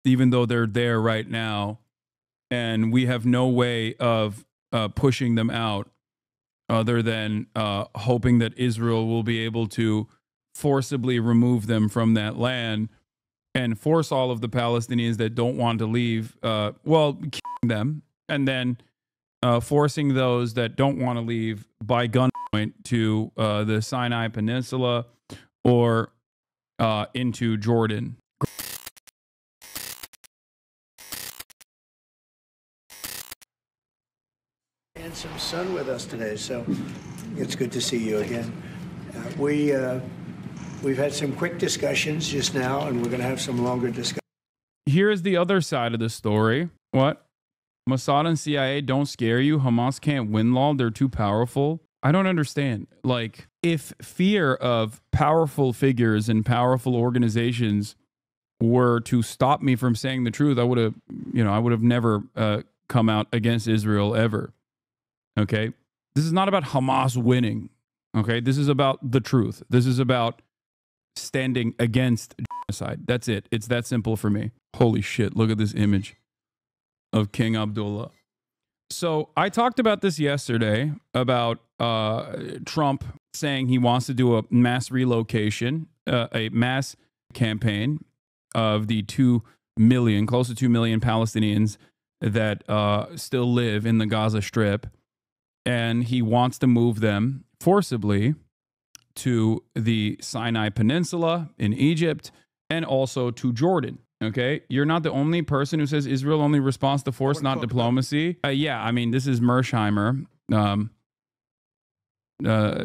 even though they're there right now, and we have no way of pushing them out other than hoping that Israel will be able to forcibly remove them from that land and force all of the Palestinians that don't want to leave, killing them, and then forcing those that don't want to leave by gunpoint to the Sinai Peninsula or into Jordan. And some sun with us today, so it's good to see you again. We've had some quick discussions just now, and we're going to have some longer discussions. Here's the other side of the story. What? Mossad and CIA don't scare you? Hamas can't win law? They're too powerful? I don't understand. Like, if fear of powerful figures and powerful organizations were to stop me from saying the truth, I would have never come out against Israel ever. Okay? This is not about Hamas winning. Okay? This is about the truth. This is about standing against genocide. That's it. It's that simple for me. Holy shit. Look at this image of King Abdullah. So I talked about this yesterday about Trump saying he wants to do a mass relocation, a mass campaign of the 2 million, close to 2 million Palestinians that still live in the Gaza Strip. And he wants to move them forcibly to the Sinai Peninsula in Egypt and also to Jordan. Okay, you're not the only person who says Israel only responds to force, not diplomacy. Yeah, I mean, this is Mersheimer.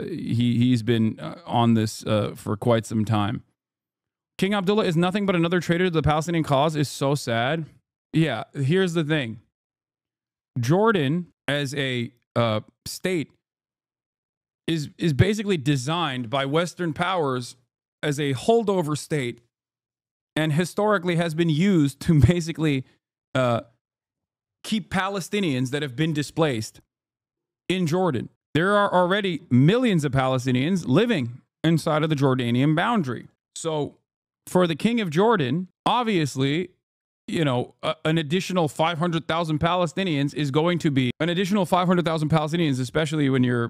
He's been on this for quite some time. King Abdullah is nothing but another traitor to the Palestinian cause is so sad. Yeah, here's the thing. Jordan as a state is basically designed by Western powers as a holdover state, and historically has been used to basically keep Palestinians that have been displaced in Jordan. There are already millions of Palestinians living inside of the Jordanian boundary. So for the king of Jordan, obviously, an additional 500,000 Palestinians is going to be an additional 500,000 Palestinians, especially when you're,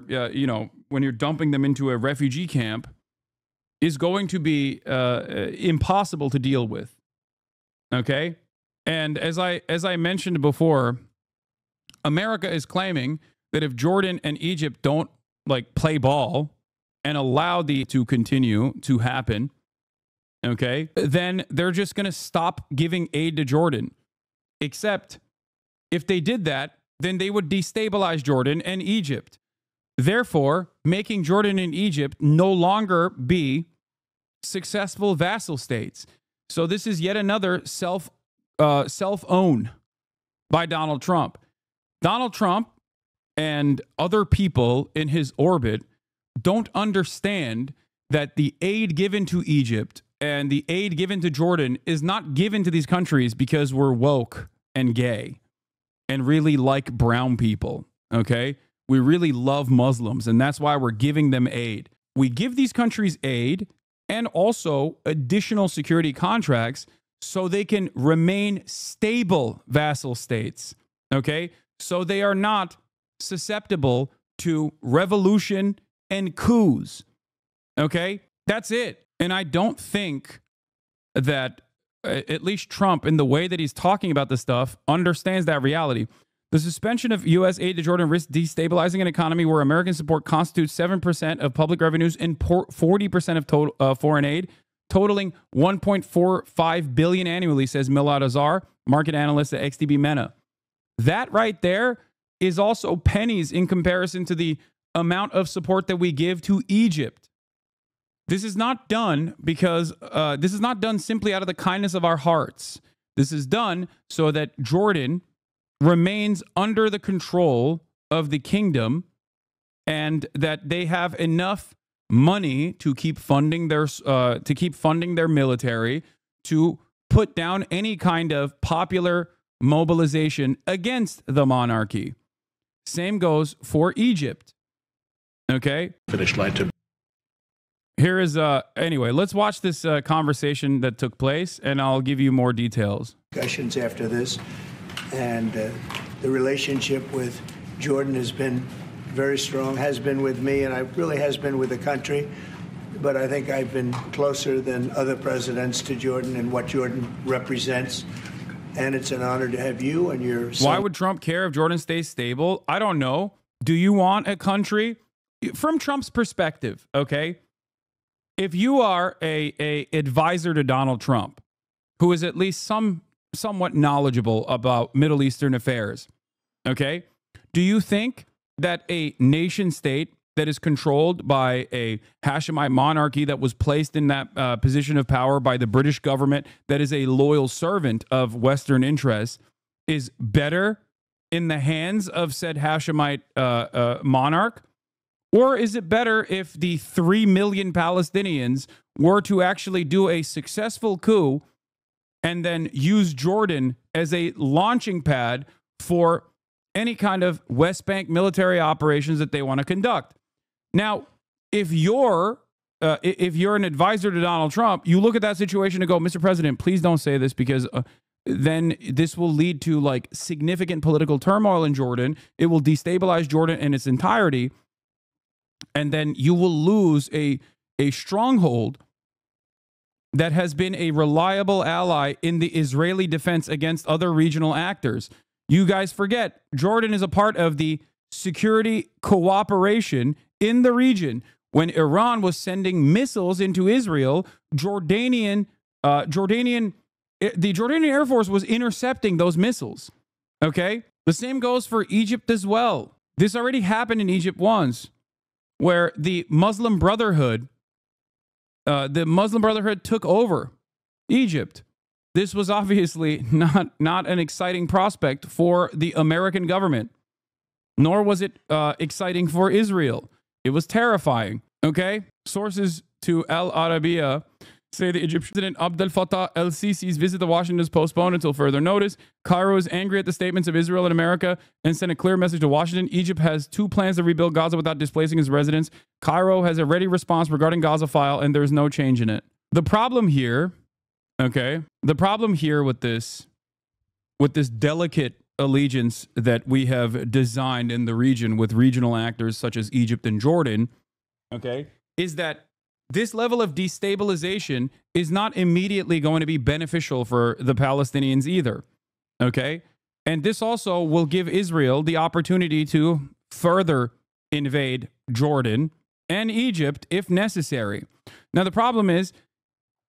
when you're dumping them into a refugee camp, is going to be impossible to deal with. Okay? And as I mentioned before, America is claiming that if Jordan and Egypt don't play ball and allow to continue to happen, okay, then they're just going to stop giving aid to Jordan. Except if they did that, then they would destabilize Jordan and Egypt, therefore making Jordan and Egypt no longer be successful vassal states. So this is yet another self-own by Donald Trump. Donald Trump and other people in his orbit don't understand that the aid given to Egypt and the aid given to Jordan is not given to these countries because we're woke and gay and really like brown people, okay? We really love Muslims, and that's why we're giving them aid. We give these countries aid and also additional security contracts so they can remain stable vassal states, okay? So they are not susceptible to revolution and coups, okay? That's it. And I don't think that at least Trump, in the way that he's talking about this stuff, understands that reality. The suspension of U.S. aid to Jordan risks destabilizing an economy where American support constitutes 7% of public revenues and 40% of total foreign aid, totaling $1.45 billion annually, says Milad Azar, market analyst at XTB Mena. That right there is also pennies in comparison to the amount of support that we give to Egypt. This is not done because this is not done simply out of the kindness of our hearts. This is done so that Jordan remains under the control of the kingdom and that they have enough money to keep funding their military, to put down any kind of popular mobilization against the monarchy. Same goes for Egypt. Okay? Finish line to Here is anyway, let's watch this conversation that took place, and I'll give you more details. Discussions after this, and the relationship with Jordan has been very strong, has been with me, and it really has been with the country. But I think I've been closer than other presidents to Jordan and what Jordan represents. And it's an honor to have you and your son. Why would Trump care if Jordan stays stable? I don't know. Do you want a country? From Trump's perspective, okay? If you are a advisor to Donald Trump, who is at least somewhat knowledgeable about Middle Eastern affairs, okay? Do you think that a nation state that is controlled by a Hashemite monarchy that was placed in that position of power by the British government, that is a loyal servant of Western interests, is better in the hands of said Hashemite monarch? Or is it better if the 3 million Palestinians were to actually do a successful coup and then use Jordan as a launching pad for any kind of West Bank military operations that they want to conduct? Now, if you're an advisor to Donald Trump, you look at that situation and go, Mr. President, please don't say this, because then this will lead to like significant political turmoil in Jordan. It will destabilize Jordan in its entirety. And then you will lose a stronghold that has been a reliable ally in the Israeli defense against other regional actors. You guys forget, Jordan is a part of the security cooperation in the region. When Iran was sending missiles into Israel, the Jordanian Air Force was intercepting those missiles. Okay? The same goes for Egypt as well. This already happened in Egypt once, where the Muslim Brotherhood took over Egypt. This was obviously not an exciting prospect for the American government, nor was it exciting for Israel. It was terrifying. Okay? Sources to Al Arabiya say the Egyptian President Abdel Fattah el-Sisi's visit to Washington is postponed until further notice. Cairo is angry at the statements of Israel and America and sent a clear message to Washington. Egypt has 2 plans to rebuild Gaza without displacing its residents. Cairo has a ready response regarding Gaza file, and there's no change in it. The problem here, okay, with this delicate allegiance that we have designed in the region with regional actors such as Egypt and Jordan, okay, is that this level of destabilization is not immediately going to be beneficial for the Palestinians either, okay? And this also will give Israel the opportunity to further invade Jordan and Egypt if necessary. Now, the problem is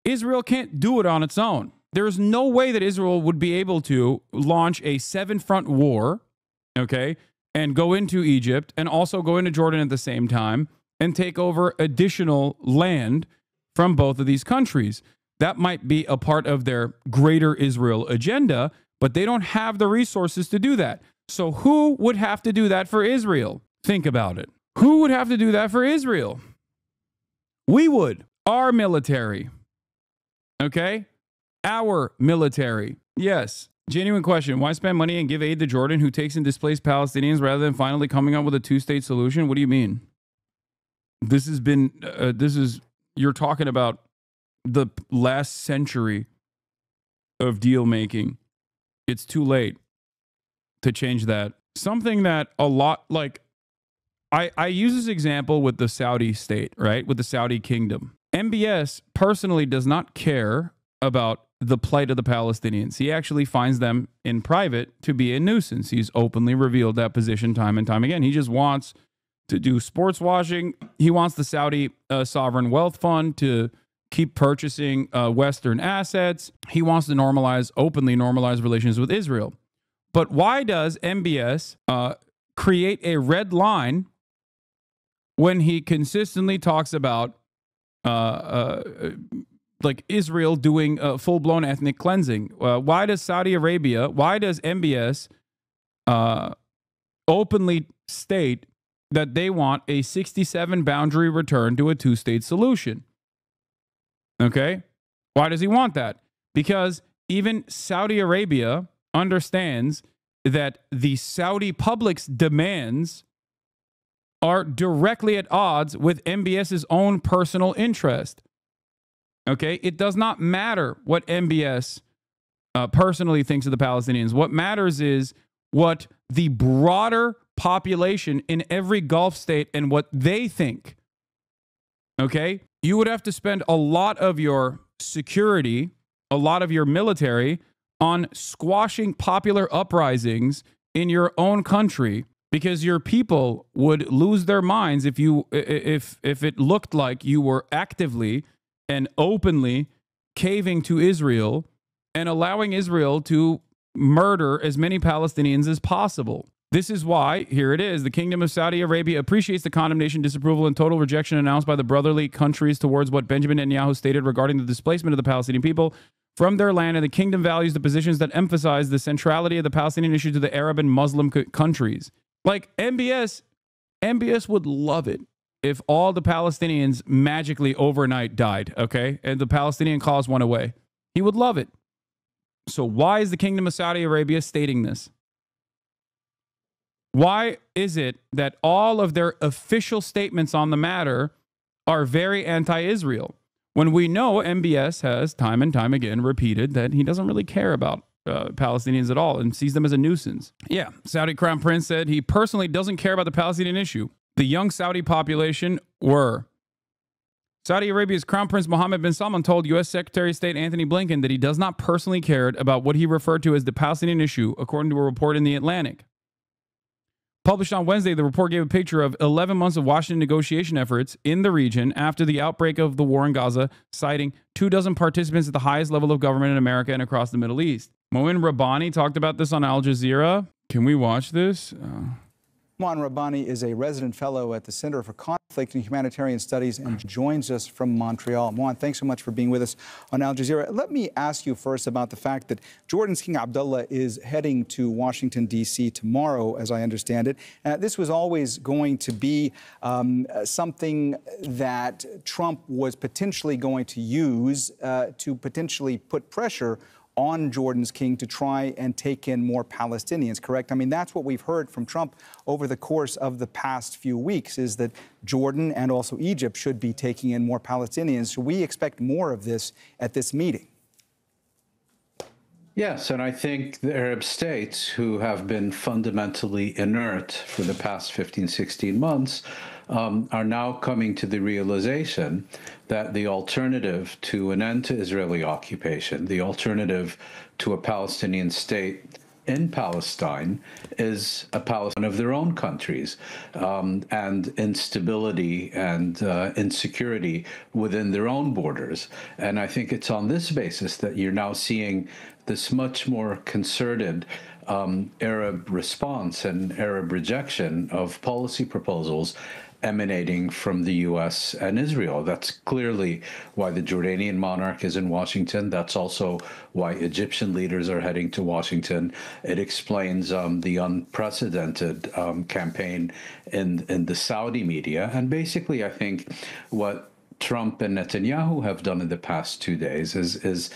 Israel can't do it on its own. There's no way that Israel would be able to launch a 7-front war, okay, and go into Egypt and also go into Jordan at the same time and take over additional land from both of these countries. That might be a part of their greater Israel agenda, but they don't have the resources to do that. So who would have to do that for Israel? Think about it. Who would have to do that for Israel? We would. Our military. Okay? Our military. Yes. Genuine question. Why spend money and give aid to Jordan, who takes in displaced Palestinians, rather than finally coming up with a 2-state solution? What do you mean? You're talking about the last century of deal making. It's too late to change that. Something that a lot, like, I use this example with the Saudi state, right? With the Saudi kingdom. MBS personally does not care about the plight of the Palestinians. He actually finds them in private to be a nuisance. He's openly revealed that position time and time again. He just wants to do sports washing. He wants the Saudi sovereign wealth fund to keep purchasing Western assets. He wants to openly normalize relations with Israel. But why does MBS create a red line when he consistently talks about like Israel doing full-blown ethnic cleansing? Why does MBS openly state that they want a 67 boundary return to a 2-state solution? Okay? Why does he want that? Because even Saudi Arabia understands that the Saudi public's demands are directly at odds with MBS's own personal interest. Okay? It does not matter what MBS personally thinks of the Palestinians. What matters is what the broader population in every Gulf state and what they think. Okay? You would have to spend a lot of your security, a lot of your military on squashing popular uprisings in your own country, because your people would lose their minds if it looked like you were actively and openly caving to Israel and allowing Israel to murder as many Palestinians as possible. This is why, here it is, the Kingdom of Saudi Arabia appreciates the condemnation, disapproval, and total rejection announced by the brotherly countries towards what Benjamin Netanyahu stated regarding the displacement of the Palestinian people from their land, and the kingdom values the positions that emphasize the centrality of the Palestinian issue to the Arab and Muslim countries. Like MBS would love it if all the Palestinians magically overnight died, okay? And the Palestinian cause went away. He would love it. So why is the Kingdom of Saudi Arabia stating this? Why is it that all of their official statements on the matter are very anti-Israel, when we know MBS has time and time again repeated that he doesn't really care about Palestinians at all and sees them as a nuisance? Yeah, Saudi Crown Prince said he personally doesn't care about the Palestinian issue. The young Saudi population were. Saudi Arabia's Crown Prince Mohammed bin Salman told U.S. Secretary of State Anthony Blinken that he does not personally care about what he referred to as the Palestinian issue, according to a report in The Atlantic. Published on Wednesday, the report gave a picture of 11 months of Washington negotiation efforts in the region after the outbreak of the war in Gaza, citing 24 participants at the highest level of government in America and across the Middle East. Moin Rabbani talked about this on Al Jazeera. Can we watch this? Moin Rabbani is a resident fellow at the Center for Conflict and Humanitarian Studies and joins us from Montreal. Moin, thanks so much for being with us on Al Jazeera. Let me ask you first about the fact that Jordan's King Abdullah is heading to Washington, D.C. tomorrow, as I understand it. This was always going to be something that Trump was potentially going to use to potentially put pressure on Jordan's king to try and take in more Palestinians, correct? I mean, that's what we've heard from Trump over the course of the past few weeks, is that Jordan and also Egypt should be taking in more Palestinians. So we expect more of this at this meeting. Yes, and I think the Arab states, who have been fundamentally inert for the past 15, 16 months, are now coming to the realization that the alternative to an end to Israeli occupation, the alternative to a Palestinian state in Palestine, is a Palestine of their own countries, and instability and insecurity within their own borders. And I think it's on this basis that you're now seeing this much more concerted Arab response and Arab rejection of policy proposals emanating from the U.S. and Israel. That's clearly why the Jordanian monarch is in Washington. That's also why Egyptian leaders are heading to Washington. It explains the unprecedented campaign in the Saudi media. And basically, I think what Trump and Netanyahu have done in the past 2 days is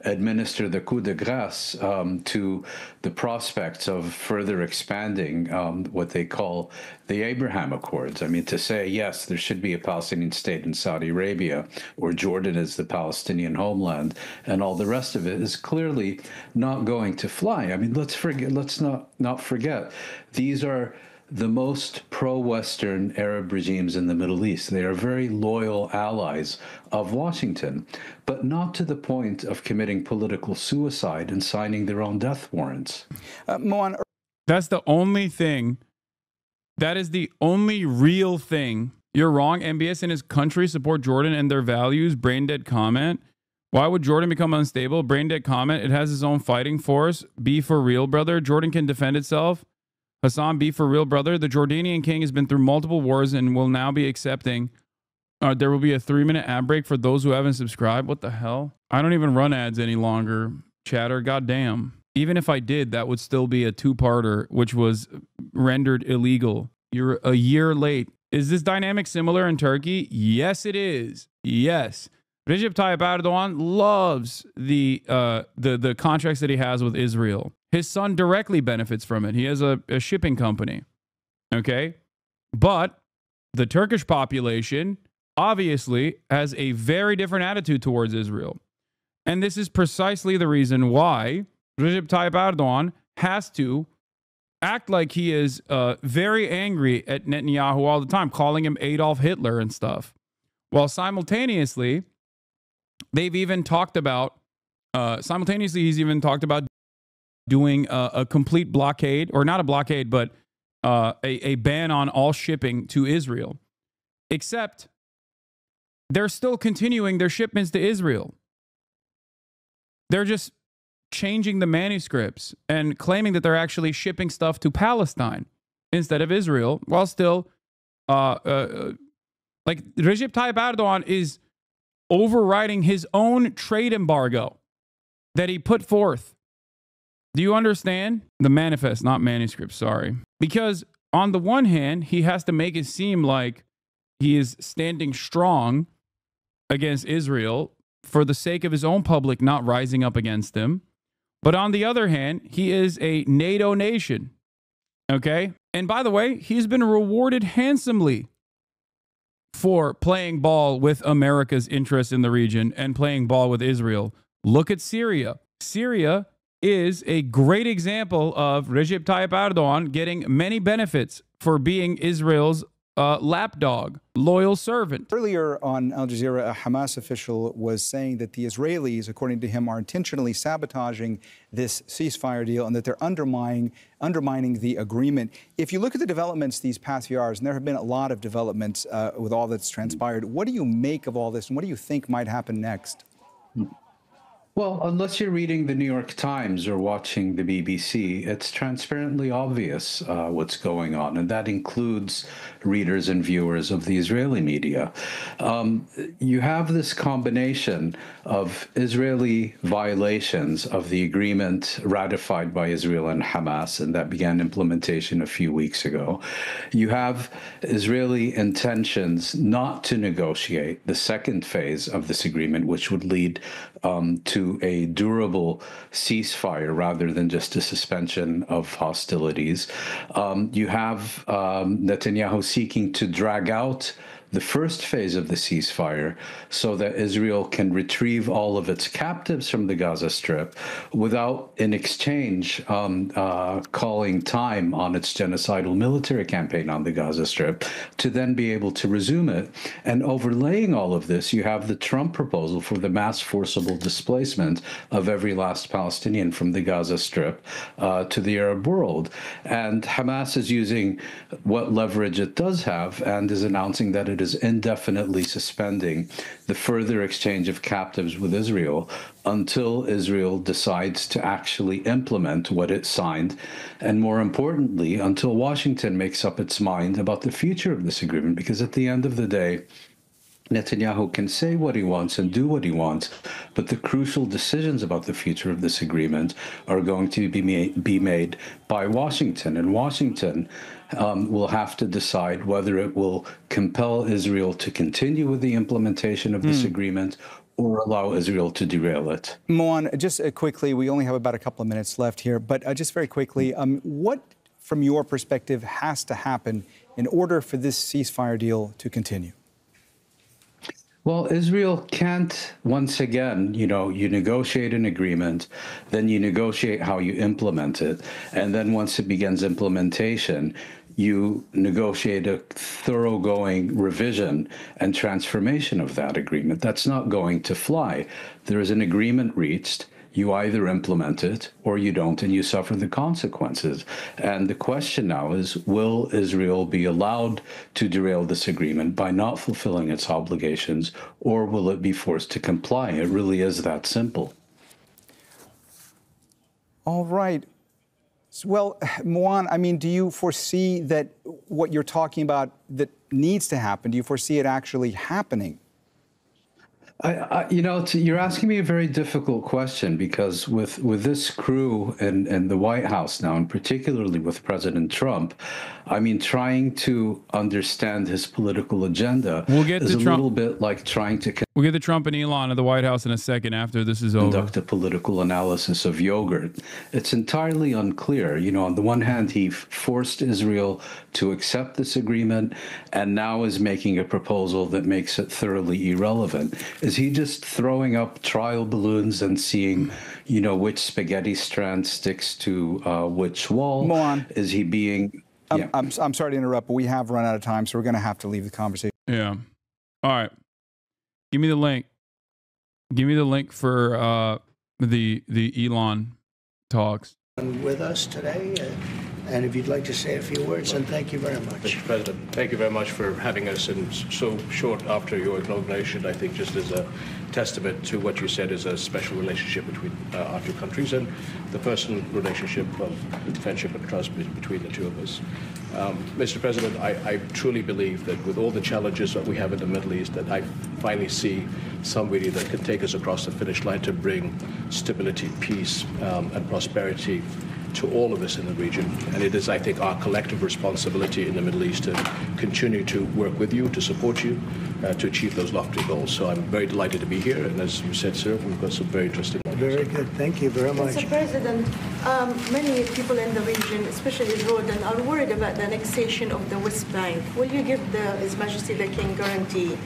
administer the coup de grace to the prospects of further expanding what they call the Abraham Accords. I mean, to say, yes, there should be a Palestinian state in Saudi Arabia, or Jordan is the Palestinian homeland, and all the rest of it is clearly not going to fly. I mean, let's not forget, these are the most pro-Western Arab regimes in the Middle East. They are very loyal allies of Washington, but not to the point of committing political suicide and signing their own death warrants. That's the only thing. That is the only real thing. You're wrong. MBS and his country support Jordan and their values. Brain dead comment. Why would Jordan become unstable? Brain dead comment. It has its own fighting force. Be for real, brother. Jordan can defend itself. Hasan, be for real, brother. The Jordanian king has been through multiple wars and will now be accepting. There will be a 3-minute ad break for those who haven't subscribed. What the hell? I don't even run ads any longer, chatter. Goddamn. Even if I did, that would still be a 2-parter, which was rendered illegal. You're a year late. Is this dynamic similar in Turkey? Yes, it is. Yes. Recep Tayyip Erdogan loves the contracts that he has with Israel. His son directly benefits from it. He has a shipping company. Okay? But the Turkish population obviously has a very different attitude towards Israel. And this is precisely the reason why Recep Tayyip Erdogan has to act like he is very angry at Netanyahu all the time, calling him Adolf Hitler and stuff. While simultaneously, they've even talked about, he's even talked about doing a complete blockade, or not a blockade, but a ban on all shipping to Israel. Except they're still continuing their shipments to Israel. They're just changing the manuscripts and claiming that they're actually shipping stuff to Palestine instead of Israel, while still, like Recep Tayyip Erdogan is overriding his own trade embargo that he put forth. Do you understand? The manifest, not manuscript, sorry. Because on the one hand, he has to make it seem like he is standing strong against Israel for the sake of his own public not rising up against him. But on the other hand, he is a NATO nation. Okay? And by the way, he's been rewarded handsomely for playing ball with America's interests in the region and playing ball with Israel. Look at Syria. Syria is a great example of Recep Tayyip Erdogan getting many benefits for being Israel's lapdog, loyal servant. Earlier on Al Jazeera, a Hamas official was saying that the Israelis, according to him, are intentionally sabotaging this ceasefire deal and that they're undermining the agreement. If you look at the developments these past few hours, and there have been a lot of developments with all that's transpired, what do you make of all this, and what do you think might happen next? Well, unless you're reading the New York Times or watching the BBC, it's transparently obvious what's going on, and that includes readers and viewers of the Israeli media. You have this combination of Israeli violations of the agreement ratified by Israel and Hamas, and that began implementation a few weeks ago. You have Israeli intentions not to negotiate the second phase of this agreement, which would lead to a durable ceasefire rather than just a suspension of hostilities. You have Netanyahu seeking to drag out the first phase of the ceasefire so that Israel can retrieve all of its captives from the Gaza Strip without, in exchange, calling time on its genocidal military campaign on the Gaza Strip to then be able to resume it. And overlaying all of this, you have the Trump proposal for the mass forcible displacement of every last Palestinian from the Gaza Strip to the Arab world. And Hamas is using what leverage it does have and is announcing that it is indefinitely suspending the further exchange of captives with Israel until Israel decides to actually implement what it signed, and more importantly, until Washington makes up its mind about the future of this agreement. Because at the end of the day, Netanyahu can say what he wants and do what he wants, but the crucial decisions about the future of this agreement are going to be made by Washington. And Washington will have to decide whether it will compel Israel to continue with the implementation of this agreement or allow Israel to derail it. Moan, just quickly, we only have about a couple of minutes left here, but just very quickly, what, from your perspective, has to happen in order for this ceasefire deal to continue? Well, Israel can't, once again, you negotiate an agreement, then you negotiate how you implement it, and then once it begins implementation, you negotiate a thoroughgoing revision and transformation of that agreement. That's not going to fly. There is an agreement reached. You either implement it or you don't, and you suffer the consequences. And the question now is, will Israel be allowed to derail this agreement by not fulfilling its obligations, or will it be forced to comply? It really is that simple. All right. Well, Moan, I mean, do you foresee that what you're talking about that needs to happen, do you foresee it actually happening? You're asking me a very difficult question, because with this crew in the White House now, and particularly with President Trump, I mean, trying to understand his political agenda is a little bit like trying to We'll get the Trump and Elon at the White House in a second after this is over. Conduct a political analysis of yogurt. It's entirely unclear. You know, on the one hand, he forced Israel to accept this agreement and now is making a proposal that makes it thoroughly irrelevant. Is he just throwing up trial balloons and seeing, you know, which spaghetti strand sticks to which wall? Mohan. Is he being... Yeah. I'm sorry to interrupt, but we have run out of time, so we're going to have to leave the conversation. Yeah. All right. Give me the link. Give me the link for the Elon talks. With us today, and if you'd like to say a few words, and thank you very much. Mr. President, thank you very much for having us in so short after your inauguration. I think just as a testament to what you said is a special relationship between our two countries and the personal relationship of friendship and trust between the two of us. Mr. President, I truly believe that with all the challenges that we have in the Middle East, that I finally see somebody that can take us across the finish line to bring stability, peace, and prosperity to all of us in the region. And it is, I think, our collective responsibility in the Middle East to continue to work with you, to support you, to achieve those lofty goals. So I'm very delighted to be here. And as you said, sir, we've got some very interesting... Very good. Thank you very much. Mr. President, many people in the region, especially Jordan, are worried about the annexation of the West Bank. Will you give His Majesty the King guarantee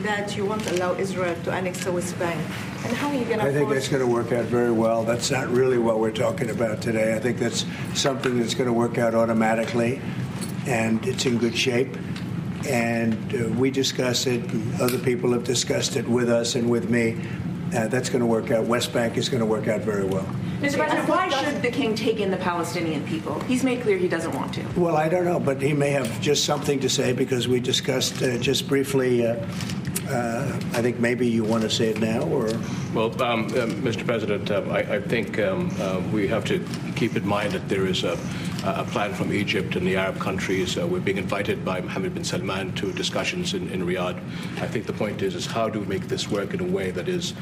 that you won't allow Israel to annex the West Bank? And how are you going to... I think that's going to work out very well. That's not really what we're talking about today. I think that's something that's going to work out automatically, and it's in good shape. And we discuss it, and other people have discussed it with us and with me. That's going to work out. West Bank is going to work out very well. Mr. President, why should the king take in the Palestinian people? He's made clear he doesn't want to. Well, I don't know, but he may have just something to say because we discussed just briefly. I think maybe you want to say it now, or? Well, Mr. President, I think we have to keep in mind that there is a plan from Egypt and the Arab countries. We're being invited by Mohammed bin Salman to discussions in Riyadh. I think the point is how do we make this work in a way that is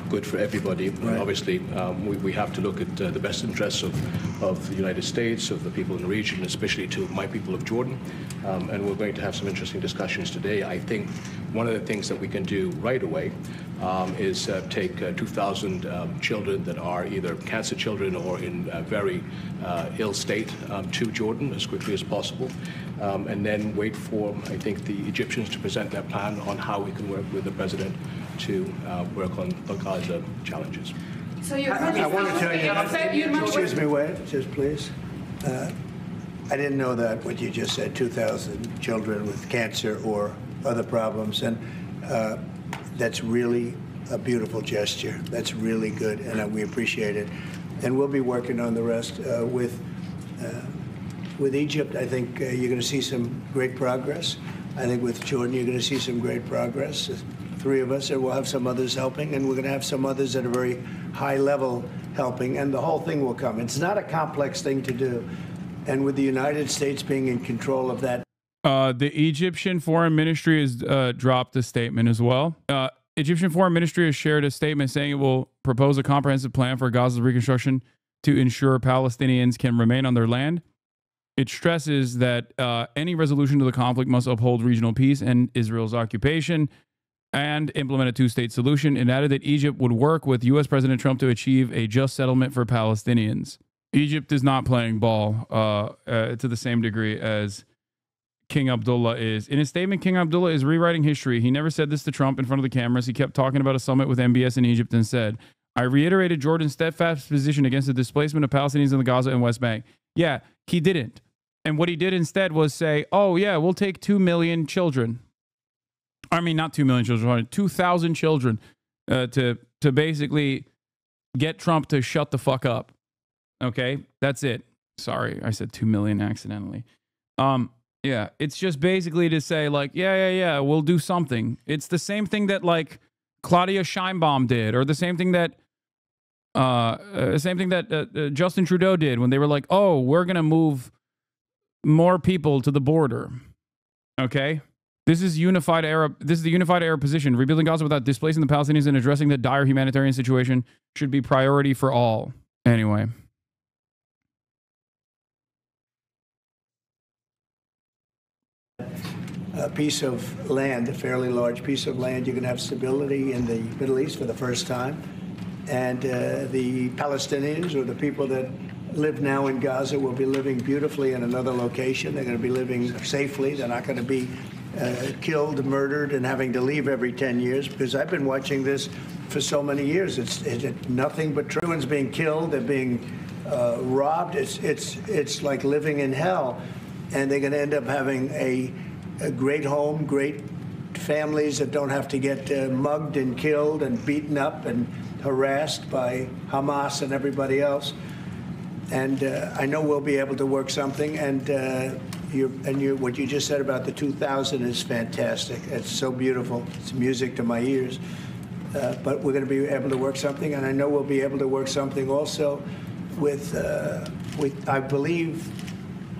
good for everybody? Right. Obviously, we have to look at the best interests of the United States, of the people in the region, especially to my people of Jordan. And we're going to have some interesting discussions today. I think one of the things that we can do right away is take 2,000 children that are either cancer children or in a very ill state to Jordan as quickly as possible, and then wait for, I think, the Egyptians to present their plan on how we can work with the president to work on the Gaza challenges. So I want to tell you, excuse me, wait, just please. I didn't know that, what you just said, 2,000 children with cancer or other problems, and that's really a beautiful gesture. That's really good, and we appreciate it. And we'll be working on the rest with Egypt. I think you're going to see some great progress. I think with Jordan, you're going to see some great progress. Three of us, and we'll have some others helping, and we're going to have some others at a very high level helping, and the whole thing will come. It's not a complex thing to do. And with the United States being in control of that. The Egyptian Foreign Ministry has dropped a statement as well. Egyptian Foreign Ministry has shared a statement saying it will propose a comprehensive plan for Gaza's reconstruction to ensure Palestinians can remain on their land. It stresses that any resolution to the conflict must uphold regional peace and Israel's occupation and implement a two-state solution. It added that Egypt would work with U.S. President Trump to achieve a just settlement for Palestinians. Egypt is not playing ball to the same degree as King Abdullah is. In his statement, King Abdullah is rewriting history. He never said this to Trump in front of the cameras. He kept talking about a summit with MBS in Egypt and said, I reiterated Jordan's steadfast position against the displacement of Palestinians in the Gaza and West Bank. Yeah, he didn't. And what he did instead was say, oh, yeah, we'll take 2 million children. I mean, not 2 million children, 2,000 children to basically get Trump to shut the fuck up. Okay, that's it. Sorry, I said 2 million accidentally. Yeah, it's just basically to say like, yeah, we'll do something. It's the same thing that like Claudia Sheinbaum did, or the same thing that Justin Trudeau did when they were like, oh, we're gonna move more people to the border. Okay, this is unified Arab. This is the unified Arab position. Rebuilding Gaza without displacing the Palestinians and addressing the dire humanitarian situation should be priority for all. Anyway. piece of land, a fairly large piece of land. You're going to have stability in the Middle East for the first time. And the Palestinians, or the people that live now in Gaza, will be living beautifully in another location. They're going to be living safely. They're not going to be killed, murdered, and having to leave every 10 years, because I've been watching this for so many years. It's nothing but true. Everyone's being killed. They're being robbed. It's like living in hell. And they're going to end up having a great home, great families that don't have to get mugged and killed and beaten up and harassed by Hamas and everybody else. And I know we'll be able to work something. And what you just said about the 2000 is fantastic. It's so beautiful. It's music to my ears. But we're going to be able to work something, and I know we'll be able to work something also with I believe,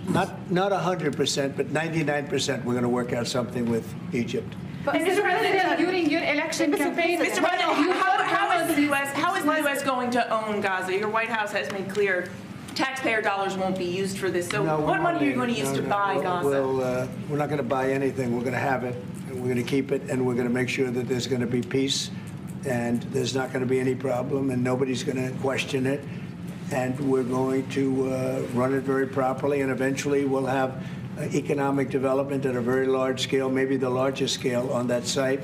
not 100%, but 99%. We're going to work out something with Egypt. But Mr. President, during your election campaign, Mr. President, how is the U.S. going to own Gaza? Your White House has made clear taxpayer dollars won't be used for this. So what money are you going to use to buy Gaza? We're not going to buy anything. We're going to have it, and we're going to keep it, and we're going to make sure that there's going to be peace, and there's not going to be any problem, and nobody's going to question it. And we're going to run it very properly, and eventually we'll have economic development at a very large scale, maybe the largest scale on that site.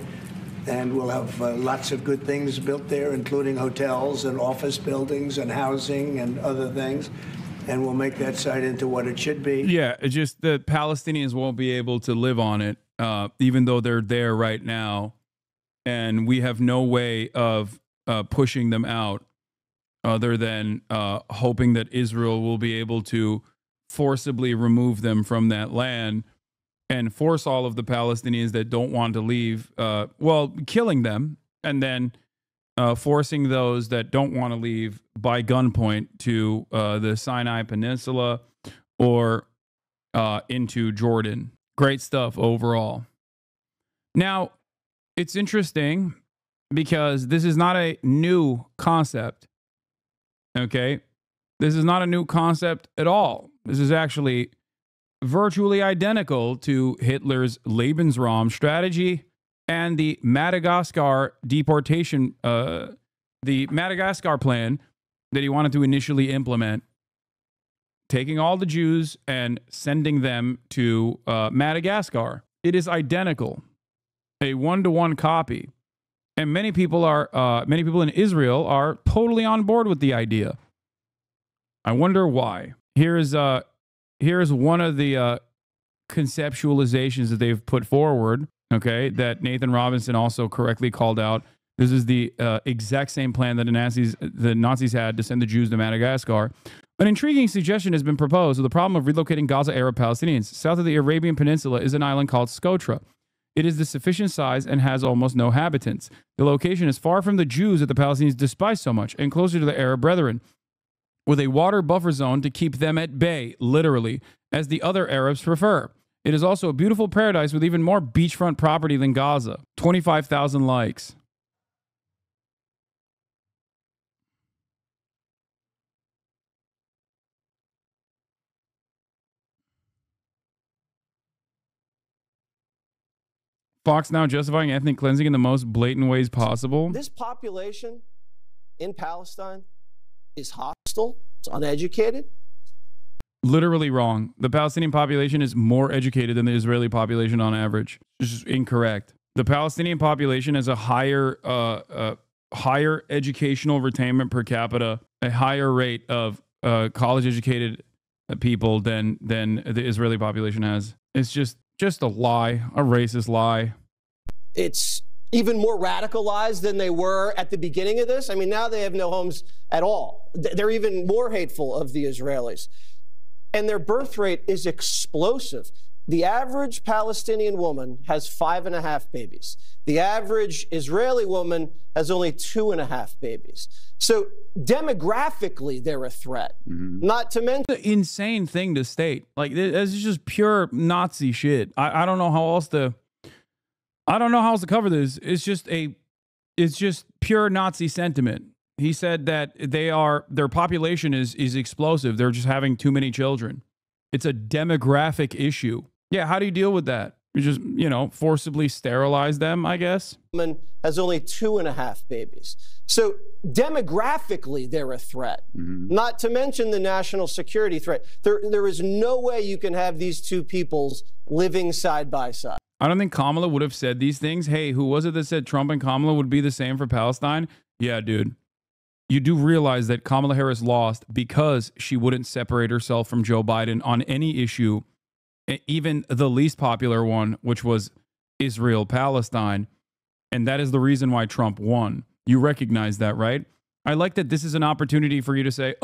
And we'll have lots of good things built there, including hotels and office buildings and housing and other things. And we'll make that site into what it should be. Yeah, it's just the Palestinians won't be able to live on it, even though they're there right now. And we have no way of pushing them out other than hoping that Israel will be able to forcibly remove them from that land and force all of the Palestinians that don't want to leave, killing them, and then forcing those that don't want to leave by gunpoint to the Sinai Peninsula or into Jordan. Great stuff overall. Now, it's interesting because this is not a new concept, okay? This is not a new concept at all. This is actually virtually identical to Hitler's Lebensraum strategy and the Madagascar deportation, the Madagascar plan that he wanted to initially implement, taking all the Jews and sending them to Madagascar. It is identical, a one-to-one copy, and many people in Israel are totally on board with the idea. I wonder why. Here's one of the conceptualizations that they've put forward, okay, that Nathan Robinson also correctly called out. This is the exact same plan that the Nazis had to send the Jews to Madagascar. An intriguing suggestion has been proposed with the problem of relocating Gaza Arab Palestinians. South of the Arabian Peninsula is an island called Socotra. It is the sufficient size and has almost no inhabitants. The location is far from the Jews that the Palestinians despise so much and closer to the Arab brethren, with a water buffer zone to keep them at bay, literally, as the other Arabs prefer. It is also a beautiful paradise with even more beachfront property than Gaza. 25,000 likes. Fox now justifying ethnic cleansing in the most blatant ways possible. This population in Palestine is hostile, it's uneducated. Literally wrong. The Palestinian population is more educated than the Israeli population on average. This is incorrect. The Palestinian population has a higher educational retainment per capita, a higher rate of college-educated people than the Israeli population has. It's just a lie, a racist lie. It's even more radicalized than they were at the beginning of this. I mean, now they have no homes at all. They're even more hateful of the Israelis. And their birth rate is explosive. The average Palestinian woman has 5.5 babies. The average Israeli woman has only 2.5 babies. So demographically, they're a threat. Not to mention the insane thing to state. Like, this is just pure Nazi shit. I don't know how else to. I don't know how else to cover this. It's just pure Nazi sentiment. He said that their population is explosive. They're just having too many children. It's a demographic issue. Yeah, how do you deal with that? You just, you know, forcibly sterilize them, I guess. Has only 2.5 babies. So demographically, they're a threat, not to mention the national security threat. There is no way you can have these two peoples living side by side. I don't think Kamala would have said these things. Hey, who was it that said Trump and Kamala would be the same for Palestine? Yeah, dude. You do realize that Kamala Harris lost because she wouldn't separate herself from Joe Biden on any issue, even the least popular one, which was Israel-Palestine. And that is the reason why Trump won. You recognize that, right? I like that this is an opportunity for you to say,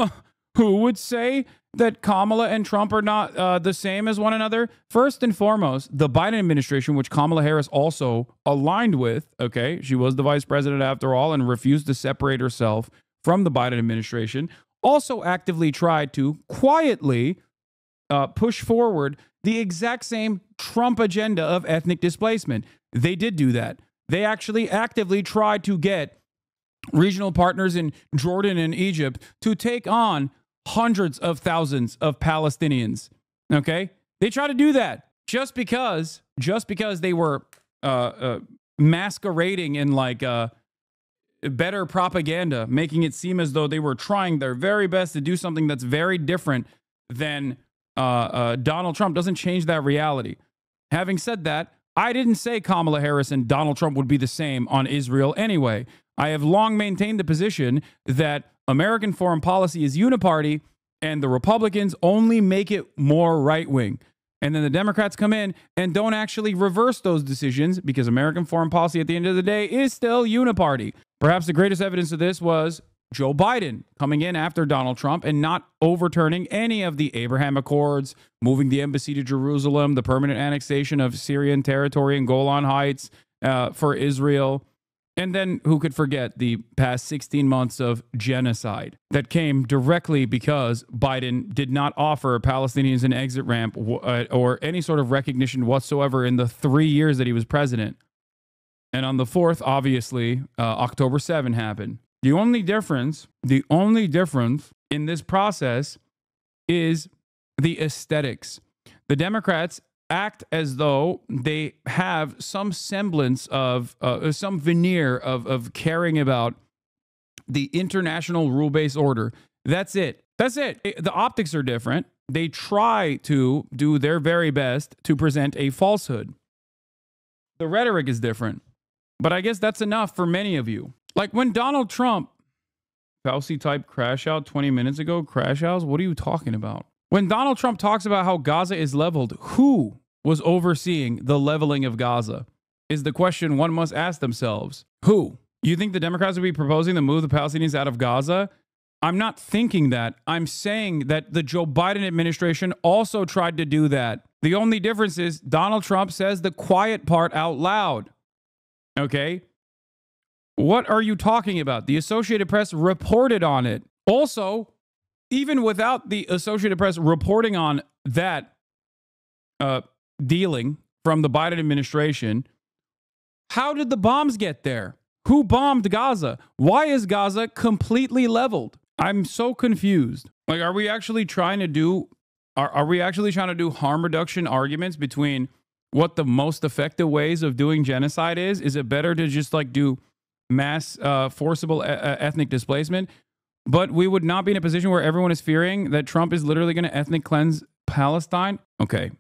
who would say that Kamala and Trump are not the same as one another? First and foremost, the Biden administration, which Kamala Harris also aligned with, okay, she was the vice president after all and refused to separate herself from the Biden administration, also actively tried to quietly push forward the exact same Trump agenda of ethnic displacement. They did do that. They actually actively tried to get regional partners in Jordan and Egypt to take on hundreds of thousands of Palestinians. Okay? They tried to do that just because they were masquerading in like better propaganda, making it seem as though they were trying their very best to do something that's very different than Donald Trump. Doesn't change that reality. Having said that, I didn't say Kamala Harris and Donald Trump would be the same on Israel anyway. I have long maintained the position that American foreign policy is uniparty and the Republicans only make it more right-wing. And then the Democrats come in and don't actually reverse those decisions because American foreign policy at the end of the day is still uniparty. Perhaps the greatest evidence of this was Joe Biden coming in after Donald Trump and not overturning any of the Abraham Accords, moving the embassy to Jerusalem, the permanent annexation of Syrian territory in Golan Heights for Israel. And then who could forget the past 16 months of genocide that came directly because Biden did not offer Palestinians an exit ramp or any sort of recognition whatsoever in the 3 years that he was president. And on the 4th, obviously, October 7 happened. The only difference in this process is the aesthetics. The Democrats act as though they have some semblance of, some veneer of caring about the international rule-based order. That's it. That's it. The optics are different. They try to do their very best to present a falsehood. The rhetoric is different. But I guess that's enough for many of you. Like when Donald Trump, Fauci type crash out 20 minutes ago, crash outs, what are you talking about? When Donald Trump talks about how Gaza is leveled, who was overseeing the leveling of Gaza is the question one must ask themselves. Who? You think the Democrats would be proposing to move the Palestinians out of Gaza? I'm not thinking that. I'm saying that the Joe Biden administration also tried to do that. The only difference is Donald Trump says the quiet part out loud. Okay? What are you talking about? The Associated Press reported on it. Also, even without the Associated Press reporting on that dealing from the Biden administration, how did the bombs get there? Who bombed Gaza? Why is Gaza completely leveled? I'm so confused. Like, are we actually trying to do harm reduction arguments between what the most effective ways of doing genocide is? Is it better to just like do mass forcible ethnic displacement? But we would not be in a position where everyone is fearing that Trump is literally going to ethnic cleanse Palestine. Okay.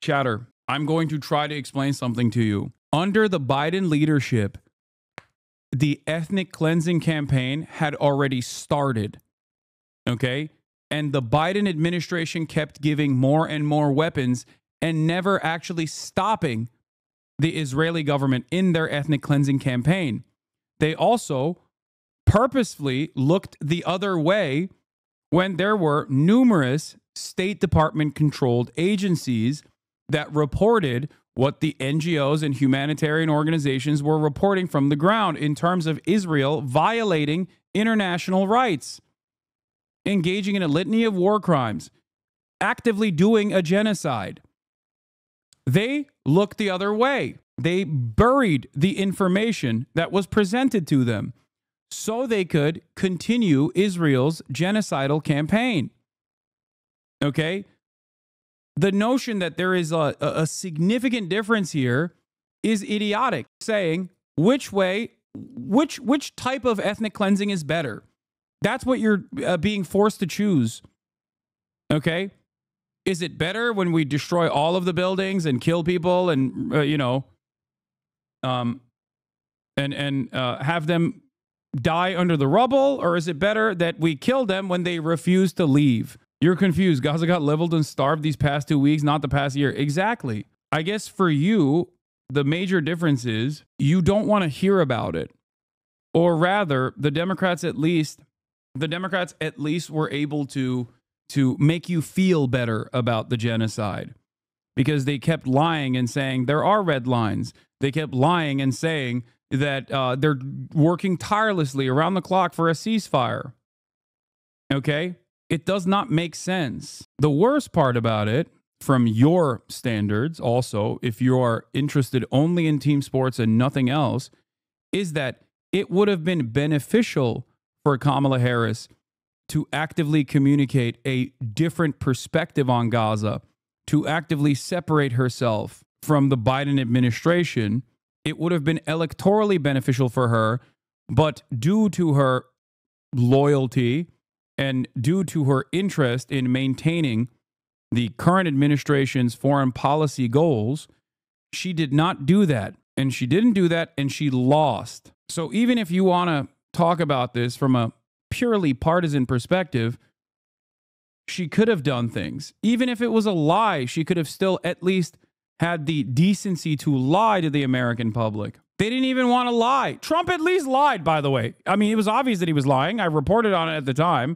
Chatter, I'm going to try to explain something to you. Under the Biden leadership, the ethnic cleansing campaign had already started. Okay? And the Biden administration kept giving more and more weapons and never actually stopping the Israeli government in their ethnic cleansing campaign. They also purposefully looked the other way when there were numerous State Department-controlled agencies that reported what the NGOs and humanitarian organizations were reporting from the ground in terms of Israel violating international rights, engaging in a litany of war crimes, actively doing a genocide. They looked the other way. They buried the information that was presented to them so they could continue Israel's genocidal campaign. Okay? The notion that there is a significant difference here is idiotic. Saying which type of ethnic cleansing is better. That's what you're being forced to choose. Okay? Is it better when we destroy all of the buildings and kill people and, have them die under the rubble? Or is it better that we kill them when they refuse to leave? You're confused. Gaza got leveled and starved these past 2 weeks, not the past year. Exactly. I guess for you, the major difference is you don't want to hear about it. Or rather, the Democrats at least were able to make you feel better about the genocide, because they kept lying and saying there are red lines. They kept lying and saying that they're working tirelessly around the clock for a ceasefire. Okay? It does not make sense. The worst part about it, from your standards also, if you are interested only in team sports and nothing else, is that it would have been beneficial for Kamala Harris to actively communicate a different perspective on Gaza, to actively separate herself from the Biden administration. It would have been electorally beneficial for her, but due to her loyalty and due to her interest in maintaining the current administration's foreign policy goals, she did not do that. And she didn't do that, and she lost. So even if you want to talk about this from a purely partisan perspective, she could have done things. Even if it was a lie, she could have still at least had the decency to lie to the American public. They didn't even want to lie. Trump at least lied, by the way. I mean, it was obvious that he was lying. I reported on it at the time.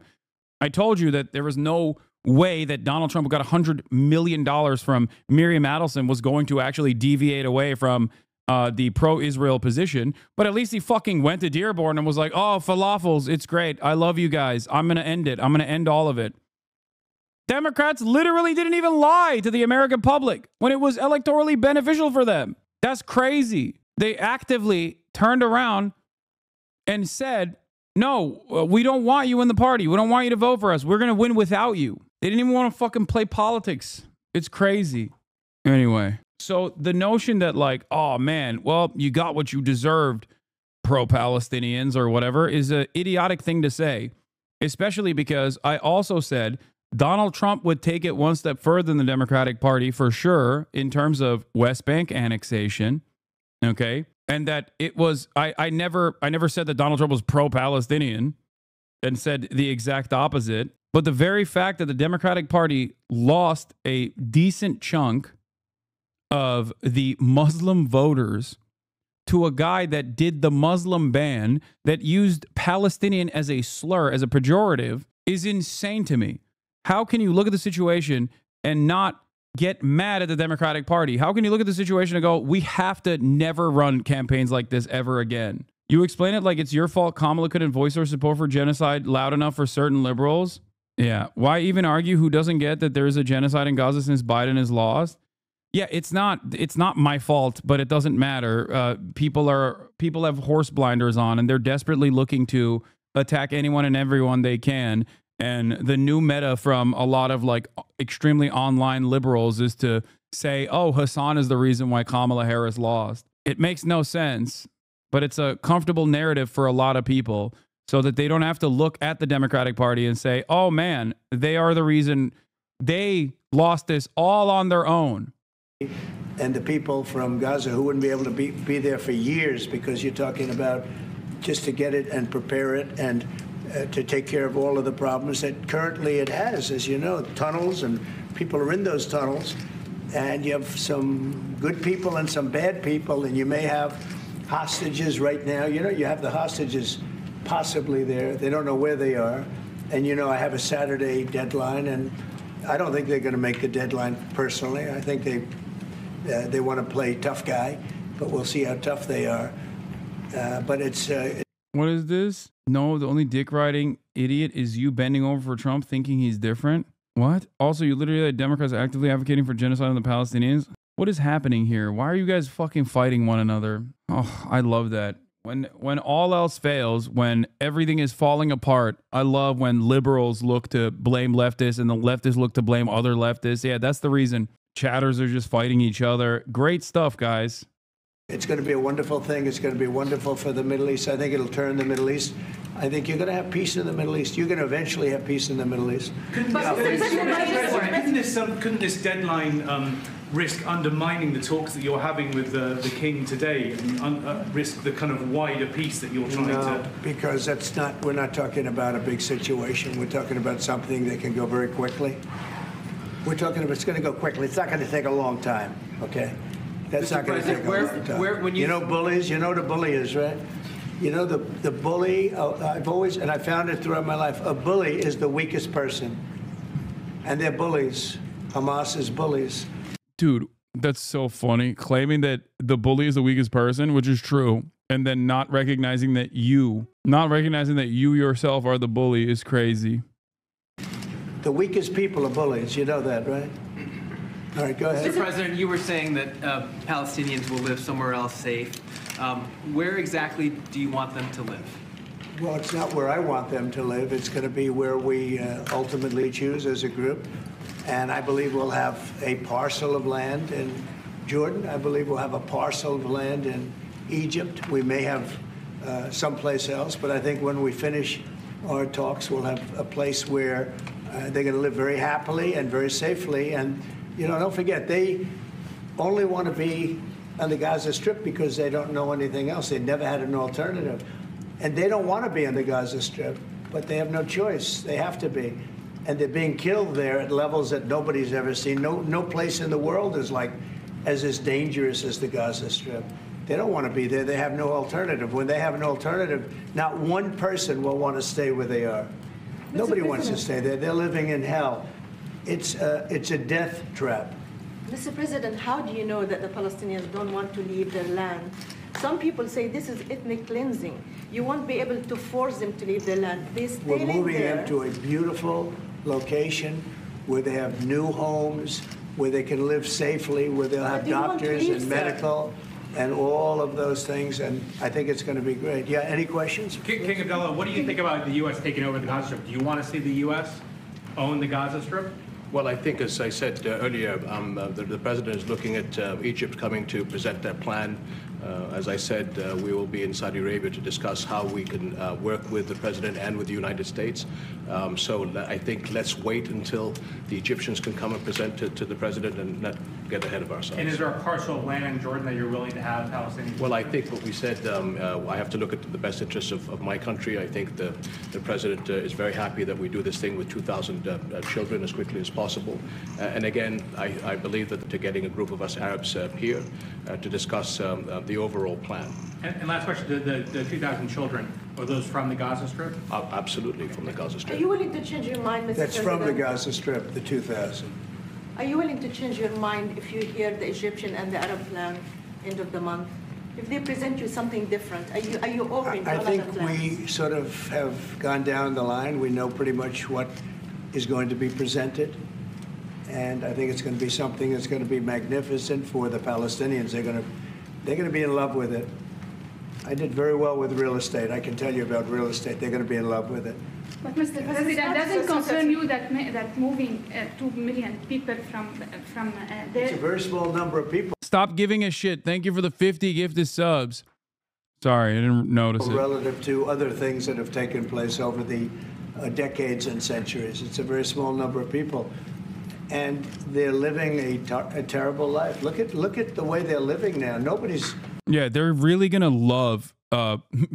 I told you that there was no way that Donald Trump, who got $100 million from Miriam Adelson, was going to actually deviate away from the pro-Israel position. But at least he fucking went to Dearborn and was like, oh, falafels, it's great. I love you guys. I'm going to end it. I'm going to end all of it. Democrats literally didn't even lie to the American public when it was electorally beneficial for them. That's crazy. They actively turned around and said, no, we don't want you in the party. We don't want you to vote for us. We're going to win without you. They didn't even want to fucking play politics. It's crazy. Anyway, so the notion that like, oh man, well, you got what you deserved, pro-Palestinians or whatever, is an idiotic thing to say, especially because I also said Donald Trump would take it one step further than the Democratic Party for sure in terms of West Bank annexation. Okay. And that it was, I never said that Donald Trump was pro-Palestinian and said the exact opposite. But the very fact that the Democratic Party lost a decent chunk of the Muslim voters to a guy that did the Muslim ban, that used Palestinian as a slur, as a pejorative, is insane to me. How can you look at the situation and not get mad at the Democratic Party? How can you look at the situation and go, we have to never run campaigns like this ever again? You explain it like it's your fault Kamala couldn't voice her support for genocide loud enough for certain liberals. Yeah. Why even argue who doesn't get that there is a genocide in Gaza since Biden is lost? Yeah, it's not my fault, but it doesn't matter. People have horse blinders on, and they're desperately looking to attack anyone and everyone they can. And the new meta from a lot of like extremely online liberals is to say, oh, Hasan is the reason why Kamala Harris lost. It makes no sense, but it's a comfortable narrative for a lot of people so that they don't have to look at the Democratic Party and say, oh man, they are the reason they lost this all on their own. And the people from Gaza who wouldn't be able to be there for years, because you're talking about just to get it and prepare it and to take care of all of the problems that currently it has, as you know, tunnels, and people are in those tunnels, and you have some good people and some bad people, and you may have hostages right now. You know, you have the hostages possibly there. They don't know where they are. And, you know, I have a Saturday deadline, and I don't think they're going to make the deadline personally. I think they want to play tough guy, but we'll see how tough they are. But it's... What is this? No, the only dick riding idiot is you bending over for Trump thinking he's different. What? Also, you literally had Democrats actively advocating for genocide on the Palestinians. What is happening here? Why are you guys fucking fighting one another? Oh, I love that. When all else fails, when everything is falling apart, I love when liberals look to blame leftists and the leftists look to blame other leftists. Yeah, that's the reason chatters are just fighting each other. Great stuff, guys. It's going to be a wonderful thing. It's going to be wonderful for the Middle East. I think it'll turn the Middle East. I think you're going to have peace in the Middle East. You're going to eventually have peace in the Middle East. Couldn't this deadline risk undermining the talks that you're having with the king today, and risk the kind of wider peace that you're trying to? Because we're not talking about a big situation. We're talking about something that can go very quickly. We're talking about it's going to go quickly. It's not going to take a long time, okay? That's not going to take a long time. You know bullies? You know what a bully is, right? You know the bully, I've always, and I found it throughout my life, a bully is the weakest person. And they're bullies. Hamas is bullies. Dude, that's so funny. Claiming that the bully is the weakest person, which is true, and then not recognizing that you yourself are the bully is crazy. The weakest people are bullies. You know that, right? All right, go ahead. Mr. President, you were saying that Palestinians will live somewhere else safe. Where exactly do you want them to live? Well, it's not where I want them to live. It's going to be where we ultimately choose as a group. And I believe we'll have a parcel of land in Jordan. I believe we'll have a parcel of land in Egypt. We may have someplace else. But I think when we finish our talks, we'll have a place where they're going to live very happily and very safely. And, you know, don't forget, they only want to be on the Gaza Strip because they don't know anything else. They never had an alternative. And they don't want to be on the Gaza Strip, but they have no choice. They have to be. And they're being killed there at levels that nobody's ever seen. No place in the world is as dangerous as the Gaza Strip. They don't want to be there. They have no alternative. When they have an alternative, not one person will want to stay where they are. Nobody wants to stay there. They're living in hell. It's a death trap. Mr. President, how do you know that the Palestinians don't want to leave their land? Some people say this is ethnic cleansing. You won't be able to force them to leave their land. We're moving them to a beautiful location where they have new homes, where they can live safely, where they'll have doctors and medical and all of those things. And I think it's going to be great. Yeah, any questions? King Abdullah, what do you think about the U.S. taking over the Gaza Strip? Do you want to see the U.S. own the Gaza Strip? Well, I think, as I said earlier, the president is looking at Egypt coming to present their plan. As I said, we will be in Saudi Arabia to discuss how we can work with the president and with the United States. So I think let's wait until the Egyptians can come and present it to the president and not get ahead of ourselves. And is there a parcel of land in Jordan that you're willing to have Palestinians? Well, I think what we said, I have to look at the best interests of my country. I think the president is very happy that we do this thing with 2,000 children as quickly as possible. And again, I believe that to getting a group of us Arabs here to discuss the overall plan. And last question, the 2,000 children, are those from the Gaza Strip? Absolutely, from the Gaza Strip. Are you willing to change your mind, Mr. That's President? from the Gaza Strip, the 2,000. Are you willing to change your mind if you hear the Egyptian and the Arab plan end of the month? If they present you something different, are you open to I think another plan? we sort of have gone down the line. We know pretty much what is going to be presented. And I think it's going to be something that's going to be magnificent for the Palestinians. They're going to be in love with it. I did very well with real estate. I can tell you about real estate. They're going to be in love with it. But Mr. President, doesn't concern you that moving 2 million people from there? It's a very small number of people. Stop giving a shit. Thank you for the 50 gifted subs. Sorry, I didn't notice it. Relative to other things that have taken place over the decades and centuries. It's a very small number of people. And they're living a terrible life. Look at the way they're living now. Nobody's... Yeah, they're really going to love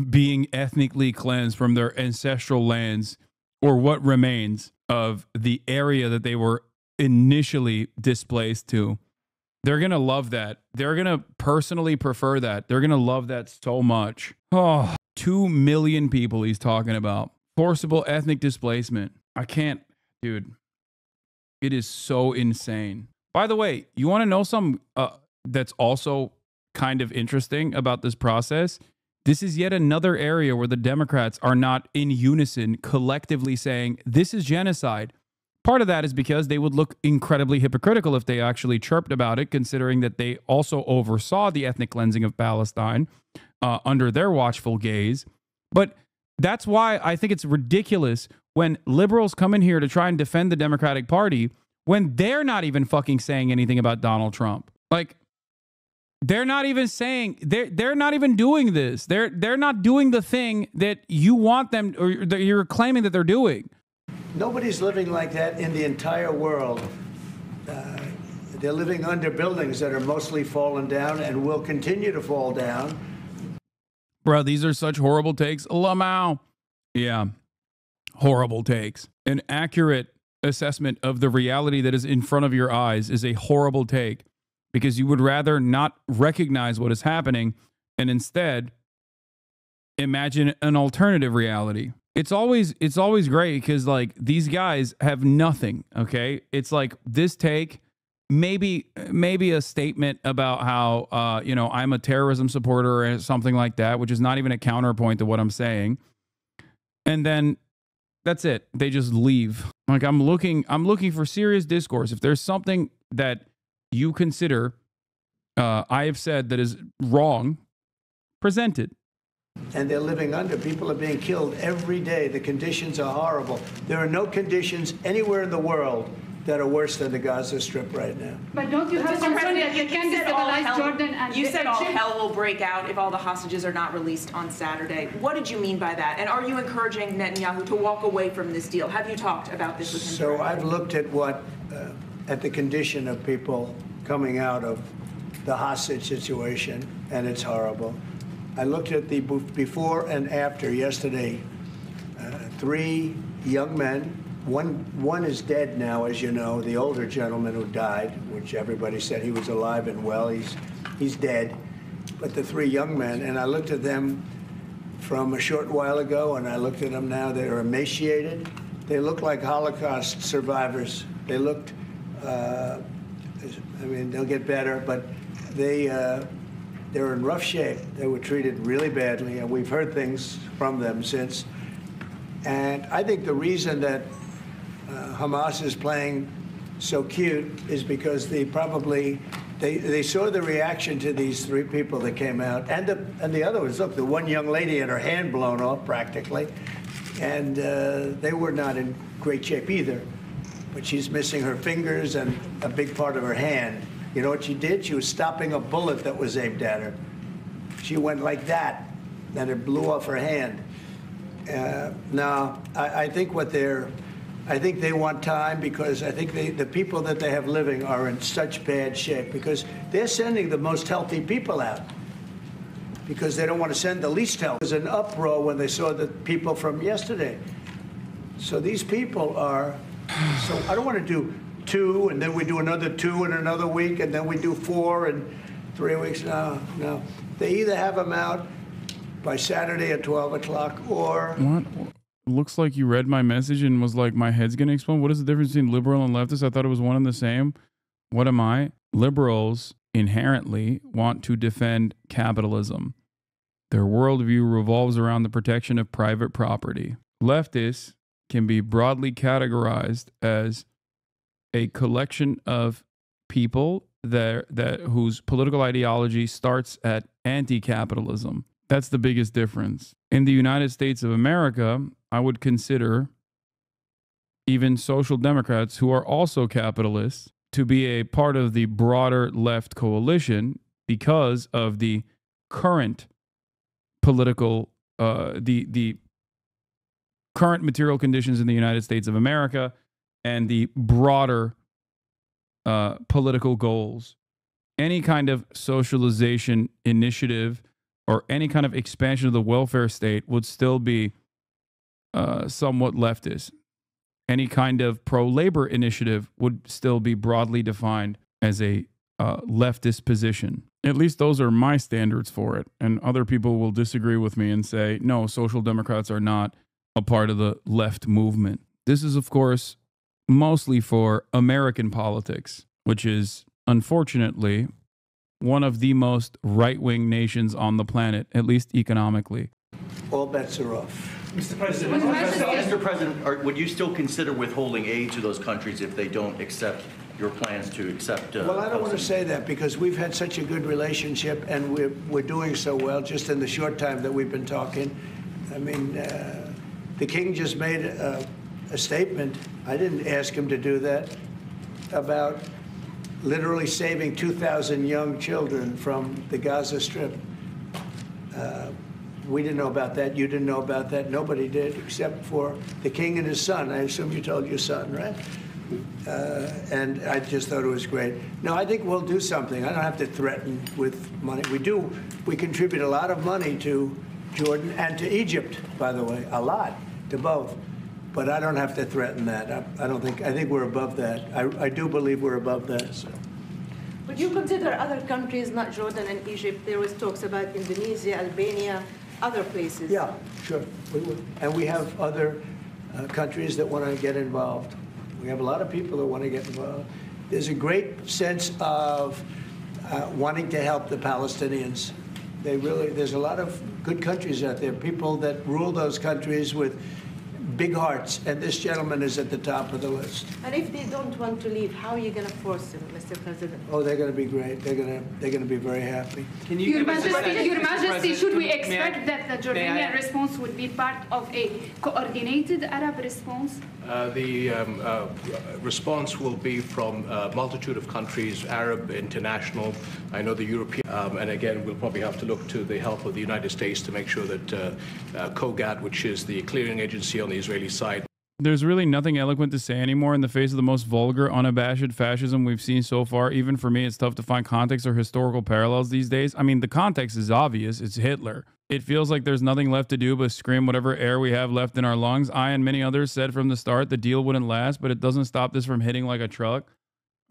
being ethnically cleansed from their ancestral lands, or what remains of the area that they were initially displaced to. They're going to love that. They're going to personally prefer that. They're going to love that so much. Oh, 2 million people he's talking about. Forcible ethnic displacement. I can't, dude. It is so insane. By the way, you want to know something that's also kind of interesting about this process? This is yet another area where the Democrats are not in unison, collectively saying this is genocide. Part of that is because they would look incredibly hypocritical if they actually chirped about it, considering that they also oversaw the ethnic cleansing of Palestine. under their watchful gaze. But that's why I think it's ridiculous when liberals come in here to try and defend the Democratic Party when they're not even fucking saying anything about Donald Trump. Like, they're not even saying, they're not even doing this. They're not doing the thing that you want them, or that you're claiming that they're doing. Nobody's living like that in the entire world. They're living under buildings that are mostly fallen down and will continue to fall down. Bro, these are such horrible takes. Lamau. Yeah, horrible takes. An accurate assessment of the reality that is in front of your eyes is a horrible take, because you would rather not recognize what is happening and instead imagine an alternative reality. It's always great because, like, these guys have nothing, okay? It's like this take, maybe a statement about how, I'm a terrorism supporter or something like that, which is not even a counterpoint to what I'm saying. And then that's it. They just leave. Like, I'm looking for serious discourse. If there's something that you consider I have said that is wrong, present it. And they're living under. People are being killed every day. The conditions are horrible. There are no conditions anywhere in the world that are worse than the Gaza Strip right now. But don't you have a concern that you can destabilize Jordan and You said all Egypt? hell will break out if all the hostages are not released on Saturday. What did you mean by that? And are you encouraging Netanyahu to walk away from this deal? Have you talked about this with him? So I've looked at at the condition of people coming out of the hostage situation, and it's horrible. I looked at the before and after yesterday. 3 young men. One is dead now, as you know, the older gentleman who died, which everybody said he was alive and well. He's dead. But the 3 young men, and I looked at them from a short while ago, and I looked at them now. They're emaciated. They look like Holocaust survivors. They looked, they'll get better, but they're in rough shape. They were treated really badly, and we've heard things from them since. And I think the reason that Hamas is playing so cute is because they saw the reaction to these 3 people that came out, and the other ones. Look, the one young lady had her hand blown off practically, and they were not in great shape either. But she's missing her fingers and a big part of her hand. You know what she did? She was stopping a bullet that was aimed at her. She went like that, and it blew off her hand. Now, I think I think they want time, because I think the people that they have living are in such bad shape, because they're sending the most healthy people out because they don't want to send the least healthy. There was an uproar when they saw the people from yesterday. So these people are, so I don't want to do 2 and then we do another 2 in another week and then we do 4 in 3 weeks. No. They either have them out by Saturday at 12 o'clock or... What? Looks like you read my message and was like, my head's going to explode. What is the difference between liberal and leftist? I thought it was one and the same. What am I? Liberals inherently want to defend capitalism. Their worldview revolves around the protection of private property. Leftists can be broadly categorized as a collection of people that whose political ideology starts at anti-capitalism. That's the biggest difference. In the United States of America, I would consider even social democrats who are also capitalists to be a part of the broader left coalition because of the current political, the current material conditions in the United States of America and the broader political goals. Any kind of socialization initiative or any kind of expansion of the welfare state would still be somewhat leftist. Any kind of pro-labor initiative would still be broadly defined as a leftist position. At least those are my standards for it. And other people will disagree with me and say, no, social democrats are not a part of the left movement. This is, of course, mostly for American politics, which is, unfortunately, one of the most right-wing nations on the planet, at least economically. All bets are off. Mr. President, Mr. President, would you still consider withholding aid to those countries if they don't accept your plans to accept? Well, I don't want to say that because we've had such a good relationship and we're doing so well just in the short time that we've been talking. I mean, the king just made a statement. I didn't ask him to do that, about literally saving 2,000 young children from the Gaza Strip. We didn't know about that. You didn't know about that. Nobody did except for the king and his son. I assume you told your son, right? And I just thought it was great. No, I think we'll do something. I don't have to threaten with money. We contribute a lot of money to Jordan and to Egypt, by the way, a lot, to both. But I don't have to threaten that. I think we're above that. I do believe we're above that. So. Would you consider other countries, not Jordan and Egypt? There was talks about Indonesia, Albania, other places. Yeah, sure. We would. And we have other countries that want to get involved. We have a lot of people that want to get involved. There's a great sense of wanting to help the Palestinians. There's a lot of good countries out there, people that rule those countries with big hearts, and this gentleman is at the top of the list. And if they don't want to leave, how are you going to force them, Mr. President? Oh, they're going to be great. They're going to be very happy. Can you, Your Majesty, should we expect that the Jordanian response would be part of a coordinated Arab response? The response will be from a multitude of countries, Arab, international, I know the European, and again, we'll probably have to look to the help of the United States to make sure that COGAT, which is the clearing agency on the Israeli side. There's really nothing eloquent to say anymore in the face of the most vulgar, unabashed fascism we've seen so far. Even for me, it's tough to find context or historical parallels these days. I mean, the context is obvious. It's Hitler. It feels like there's nothing left to do but scream whatever air we have left in our lungs. I and many others said from the start the deal wouldn't last, but it doesn't stop this from hitting like a truck.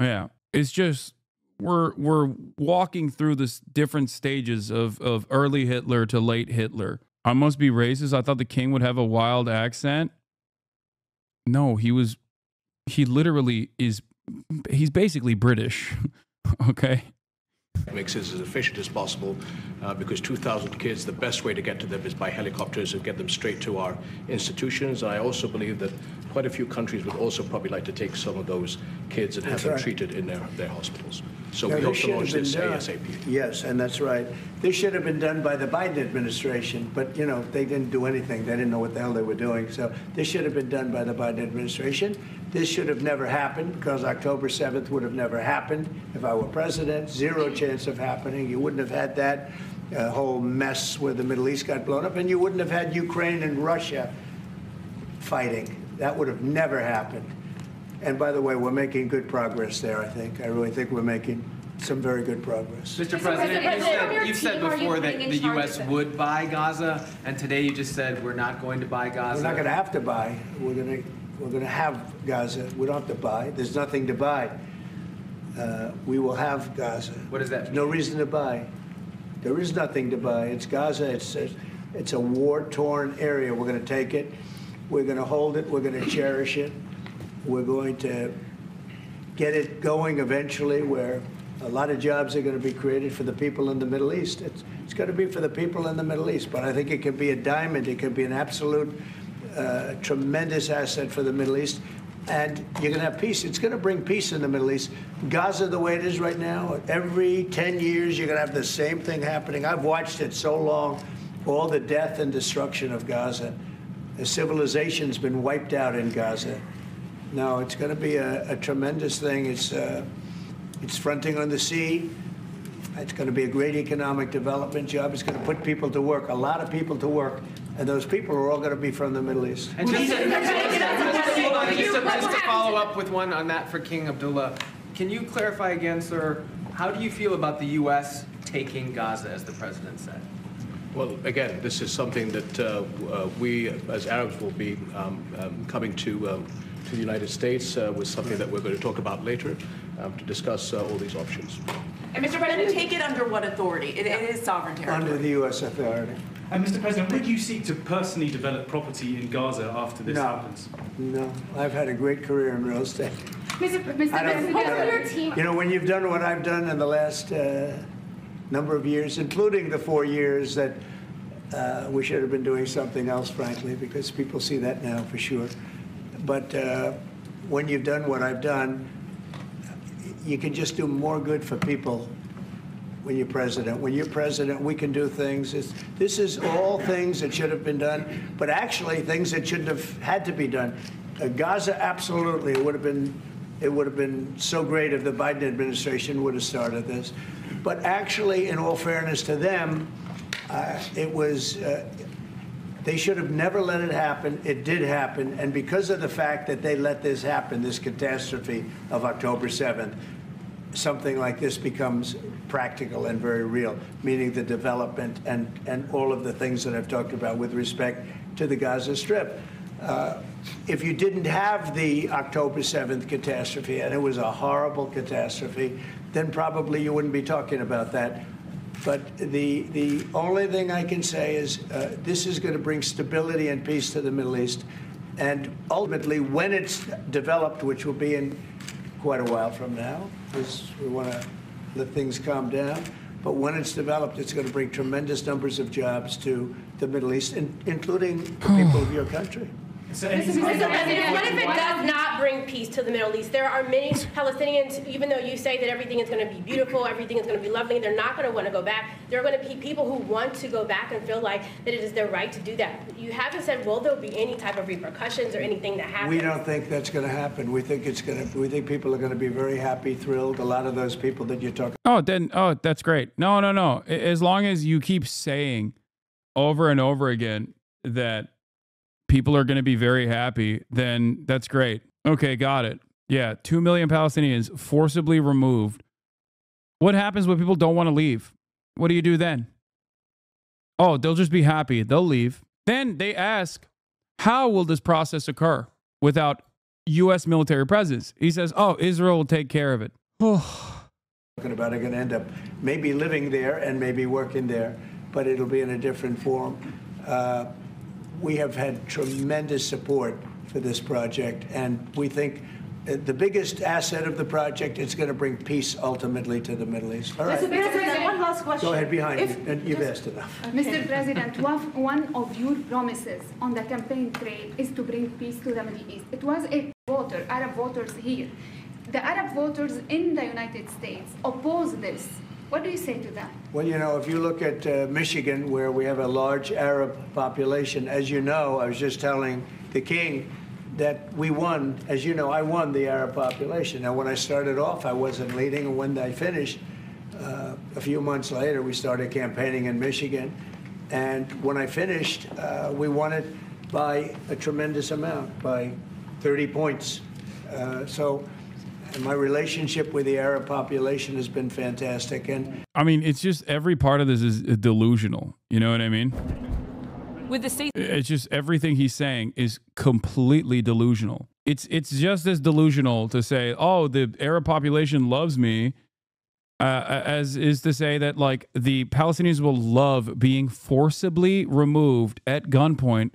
Yeah, it's just we're walking through this different stages of early Hitler to late Hitler. I must be racist. I thought the king would have a wild accent. No, he literally is, he's basically British, okay? Makes it as efficient as possible because 2,000 kids, the best way to get to them is by helicopters and get them straight to our institutions. I also believe that quite a few countries would also probably like to take some of those kids and have them treated in their hospitals. So we hope to launch this ASAP. Yes, and that's right. This should have been done by the Biden administration, but, you know, they didn't do anything. They didn't know what the hell they were doing. So this should have been done by the Biden administration. This should have never happened because October 7th would have never happened. If I were president, zero chance of happening. You wouldn't have had that whole mess where the Middle East got blown up, and you wouldn't have had Ukraine and Russia fighting. That would have never happened. And by the way, we're making good progress there, I think. I really think we're making some very good progress. Mr. President, you said before that the U.S. would buy Gaza, and today you just said we're not going to buy Gaza. We're not going to have to buy. We're going to have Gaza. We don't have to buy. There's nothing to buy. We will have Gaza. What does that mean? No reason to buy. There is nothing to buy. It's Gaza. It's a war-torn area. We're going to take it. We're going to hold it. We're going to cherish it. We're going to get it going eventually where a lot of jobs are going to be created for the people in the Middle East. It's going to be for the people in the Middle East, but I think it can be a diamond. It can be an absolute tremendous asset for the Middle East. And you're going to have peace. It's going to bring peace in the Middle East. Gaza, the way it is right now, every 10 years, you're going to have the same thing happening. I've watched it so long, all the death and destruction of Gaza. The civilization's been wiped out in Gaza. No, it's going to be a tremendous thing. It's fronting on the sea. It's going to be a great economic development job. It's going to put people to work, a lot of people to work. And those people are all going to be from the Middle East. And just to follow up with one on that for King Abdullah, can you clarify again, sir, how do you feel about the U.S. taking Gaza, as the president said? Well, again, this is something that we, as Arabs, will be coming to the United States with something that we're going to talk about later to discuss all these options. And Mr. President, take it under what authority? It is sovereign territory. Under the U.S. authority. And Mr. President, would you seek to personally develop property in Gaza after this happens? No, I've had a great career in real estate. Mr. President, you know, when you've done what I've done in the last number of years, including the 4 years that We should have been doing something else, frankly, because people see that now for sure. But when you've done what I've done, you can just do more good for people when you're president. When you're president, we can do things. This is all things that should have been done, but actually things that shouldn't have had to be done. Gaza, absolutely, it would have been so great if the Biden administration would have started this. But actually, in all fairness to them, they should have never let it happen. It did happen, and because of the fact that they let this happen, this catastrophe of October 7th, something like this becomes practical and very real, meaning the development and all of the things that I've talked about with respect to the Gaza Strip. If you didn't have the October 7th catastrophe, and it was a horrible catastrophe, then probably you wouldn't be talking about that. But the only thing I can say is this is going to bring stability and peace to the Middle East. And ultimately, when it's developed, which will be in quite a while from now, because we want to let things calm down. But when it's developed, it's going to bring tremendous numbers of jobs to the Middle East, including the people of your country. Mr. President, what if it does not bring peace to the Middle East? There are many Palestinians, even though you say that everything is going to be beautiful, everything is going to be lovely, they're not going to want to go back. There are going to be people who want to go back and feel like that it is their right to do that. You haven't said, will there be any type of repercussions or anything that happens? We don't think that's going to happen. We think we think people are going to be very happy, thrilled. A lot of those people that you're talking Oh, that's great. No. As long as you keep saying over and over again that people are going to be very happy, then that's great. Okay, got it. Yeah, 2 million Palestinians forcibly removed. What happens when people don't want to leave? What do you do then? Oh, they'll just be happy. They'll leave. Then they ask, how will this process occur without U.S. military presence? He says, oh, Israel will take care of it. talking about are going to end up maybe living there and maybe working there, but it'll be in a different form. We have had tremendous support for this project, and we think the biggest asset of the project is going to bring peace ultimately to the Middle East. All right. Mr. President, one last question. Go ahead, behind you. And you've asked enough. Mr. President, one of your promises on the campaign trail is to bring peace to the Middle East. It was a voter, Arab voters here. The Arab voters in the United States oppose this. What do you say to that? Well, you know, if you look at Michigan, where we have a large Arab population, as you know, I was just telling the king that we won. As you know, I won the Arab population. Now, when I started off, I wasn't leading, and when I finished, a few months later, we started campaigning in Michigan. And when I finished, we won it by a tremendous amount, by 30 points. And my relationship with the Arab population has been fantastic. And I mean, it's just every part of this is delusional. You know what I mean? With the it's just everything he's saying is completely delusional. It's just as delusional to say, oh, the Arab population loves me, as is to say that like the Palestinians will love being forcibly removed at gunpoint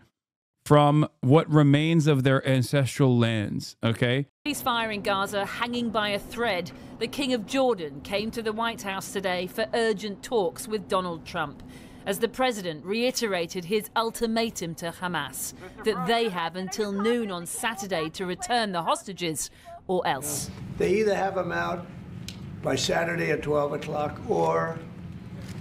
from what remains of their ancestral lands, okay? Ceasefire in Gaza hanging by a thread. The King of Jordan came to the White House today for urgent talks with Donald Trump, as the president reiterated his ultimatum to Hamas that they have until noon on Saturday to return the hostages or else. They either have them out by Saturday at 12 o'clock or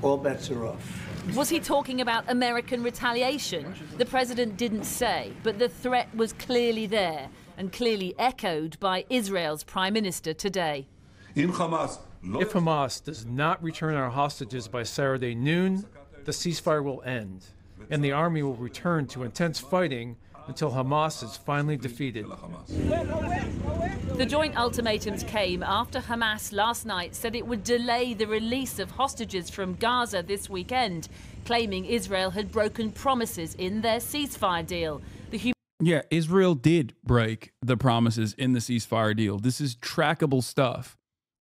all bets are off. Was he talking about American retaliation? The president didn't say, but the threat was clearly there and clearly echoed by Israel's prime minister today. If Hamas does not return our hostages by Saturday noon, the ceasefire will end, and the army will return to intense fighting until Hamas is finally defeated. The joint ultimatums came after Hamas last night said it would delay the release of hostages from Gaza this weekend, claiming Israel had broken promises in their ceasefire deal. Yeah, Israel did break the promises in the ceasefire deal. This is trackable stuff.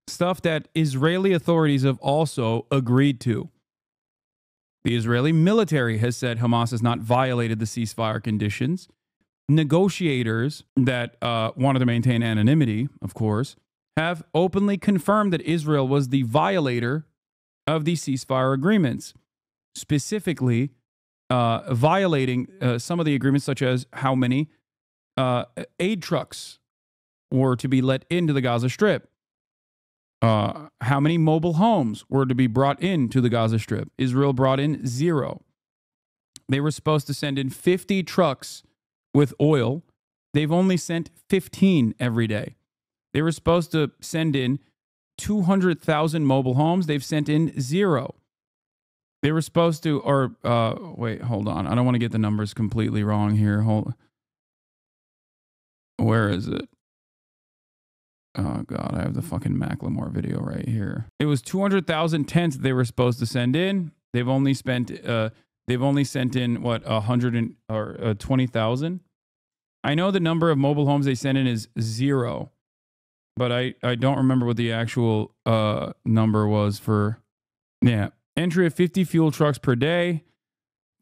Stuff that Israeli authorities have also agreed to. The Israeli military has said Hamas has not violated the ceasefire conditions. Negotiators that wanted to maintain anonymity, of course, have openly confirmed that Israel was the violator of the ceasefire agreements. Specifically, violating some of the agreements, such as how many aid trucks were to be let into the Gaza Strip, how many mobile homes were to be brought into the Gaza Strip. Israel brought in 0. They were supposed to send in 50 trucks with oil. They've only sent 15 every day. They were supposed to send in 200,000 mobile homes. They've sent in 0. They were supposed to, wait, hold on. I don't want to get the numbers completely wrong here. Where is it? Oh, God, I have the fucking Macklemore video right here. It was 200,000 tents they were supposed to send in. They've only sent in, what, 20,000? I know the number of mobile homes they sent in is 0, but I don't remember what the actual number was for, entry of 50 fuel trucks per day.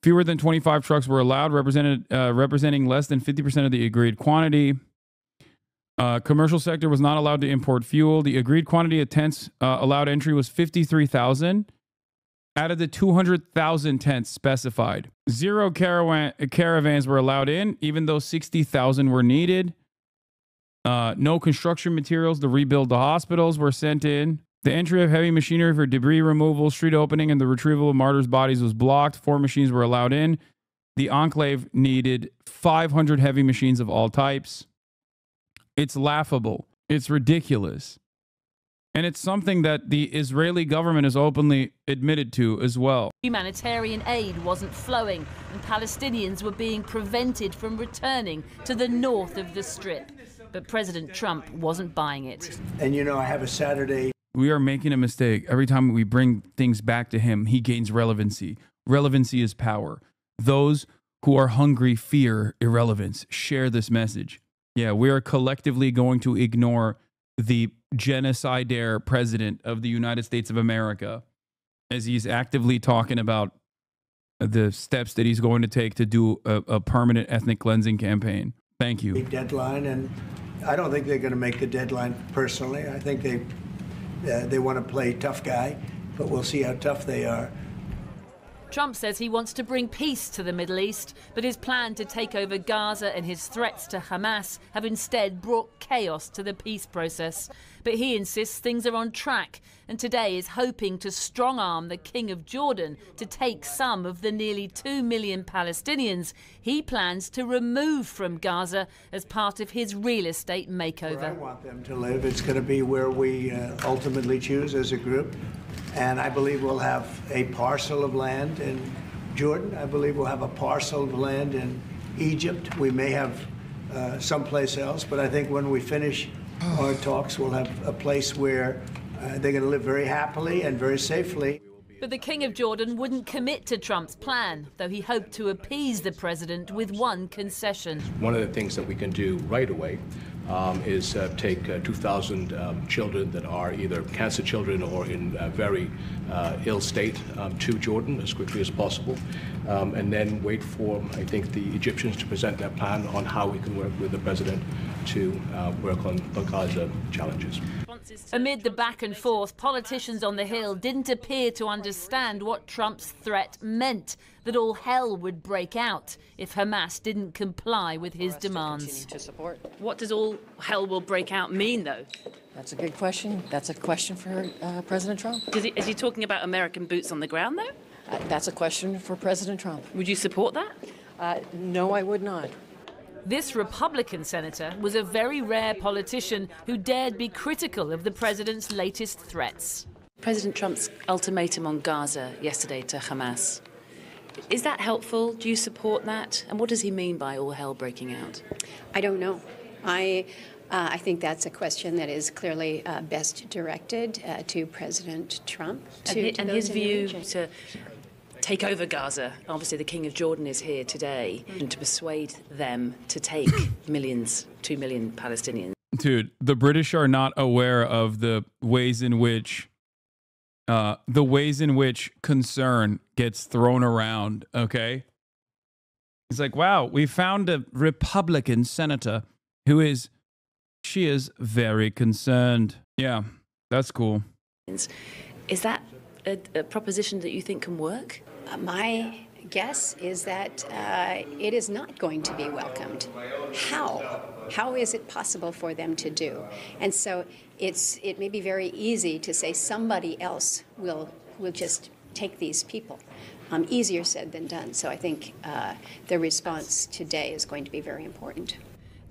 Fewer than 25 trucks were allowed, representing less than 50% of the agreed quantity. Commercial sector was not allowed to import fuel. The agreed quantity of tents allowed entry was 53,000 out of the 200,000 tents specified. 0 caravans were allowed in, even though 60,000 were needed. No construction materials to rebuild the hospitals were sent in. The entry of heavy machinery for debris removal, street opening, and the retrieval of martyrs' bodies was blocked. 4 machines were allowed in. The enclave needed 500 heavy machines of all types. It's laughable. It's ridiculous. And it's something that the Israeli government has openly admitted to as well. Humanitarian aid wasn't flowing, and Palestinians were being prevented from returning to the north of the Strip. But President Trump wasn't buying it. And you know, I have a Saturday. We are making a mistake. Every time we bring things back to him, he gains relevancy. Relevancy is power. Those who are hungry fear irrelevance. Share this message. Yeah, we are collectively going to ignore the genocidaire president of the United States of America as he's actively talking about the steps that he's going to take to do a permanent ethnic cleansing campaign. Thank you. Deadline, and I don't think they're going to make the deadline personally. I think they want to play tough guy, but we'll see how tough they are. Trump says he wants to bring peace to the Middle East, but his plan to take over Gaza and his threats to Hamas have instead brought chaos to the peace process. But he insists things are on track, and today is hoping to strong-arm the King of Jordan to take some of the nearly 2 million Palestinians he plans to remove from Gaza as part of his real estate makeover. Where I want them to live, it's going to be where we ultimately choose as a group. And I believe we'll have a parcel of land in Jordan. I believe we'll have a parcel of land in Egypt. We may have someplace else, but I think when we finish our talks, we'll have a place where they're going to live very happily and very safely. But the King of Jordan wouldn't commit to Trump's plan, though he hoped to appease the president with one concession. One of the things that we can do right away is take 2,000 children that are either cancer children or in very ill state to Jordan as quickly as possible, and then wait for, I think, the Egyptians to present their plan on how we can work with the president to work on Gaza challenges. Amid the back and forth, politicians on the Hill didn't appear to understand what Trump's threat meant, that all hell would break out if Hamas didn't comply with his demands. What does all hell will break out mean, though? That's a good question. That's a question for President Trump. Is he talking about American boots on the ground, though? That's a question for President Trump. Would you support that? No, I would not. This Republican senator was a very rare politician who dared be critical of the president's latest threats. President Trump's ultimatum on Gaza yesterday to Hamas. Is that helpful? Do you support that? And what does he mean by all hell breaking out? I don't know. I think that's a question that is clearly best directed to President Trump. And his view to take over Gaza. Obviously, the King of Jordan is here today, and to persuade them to take 2 million Palestinians. Dude, the British are not aware of the ways in which concern gets thrown around. Okay, it's like, wow, we found a Republican senator who is very concerned. Yeah, that's cool. Is that a proposition that you think can work? My guess is that it is not going to be welcomed. How? How is it possible for them to do? And so it may be very easy to say somebody else will just take these people. Easier said than done. So I think the response today is going to be very important.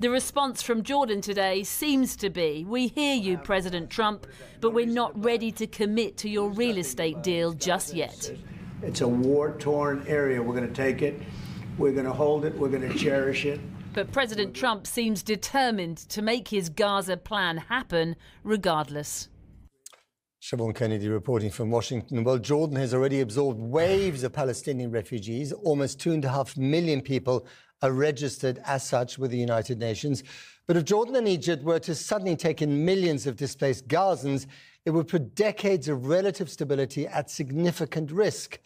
The response from Jordan today seems to be, we hear you, President Trump, but we're not ready to commit to your real estate deal just yet. It's a war-torn area. We're going to take it. We're going to hold it. We're going to cherish it. But President Trump seems determined to make his Gaza plan happen regardless. Siobhan Kennedy reporting from Washington. Well, Jordan has already absorbed waves of Palestinian refugees. Almost 2.5 million people are registered as such with the United Nations. But if Jordan and Egypt were to suddenly take in millions of displaced Gazans, it would put decades of relative stability at significant risk,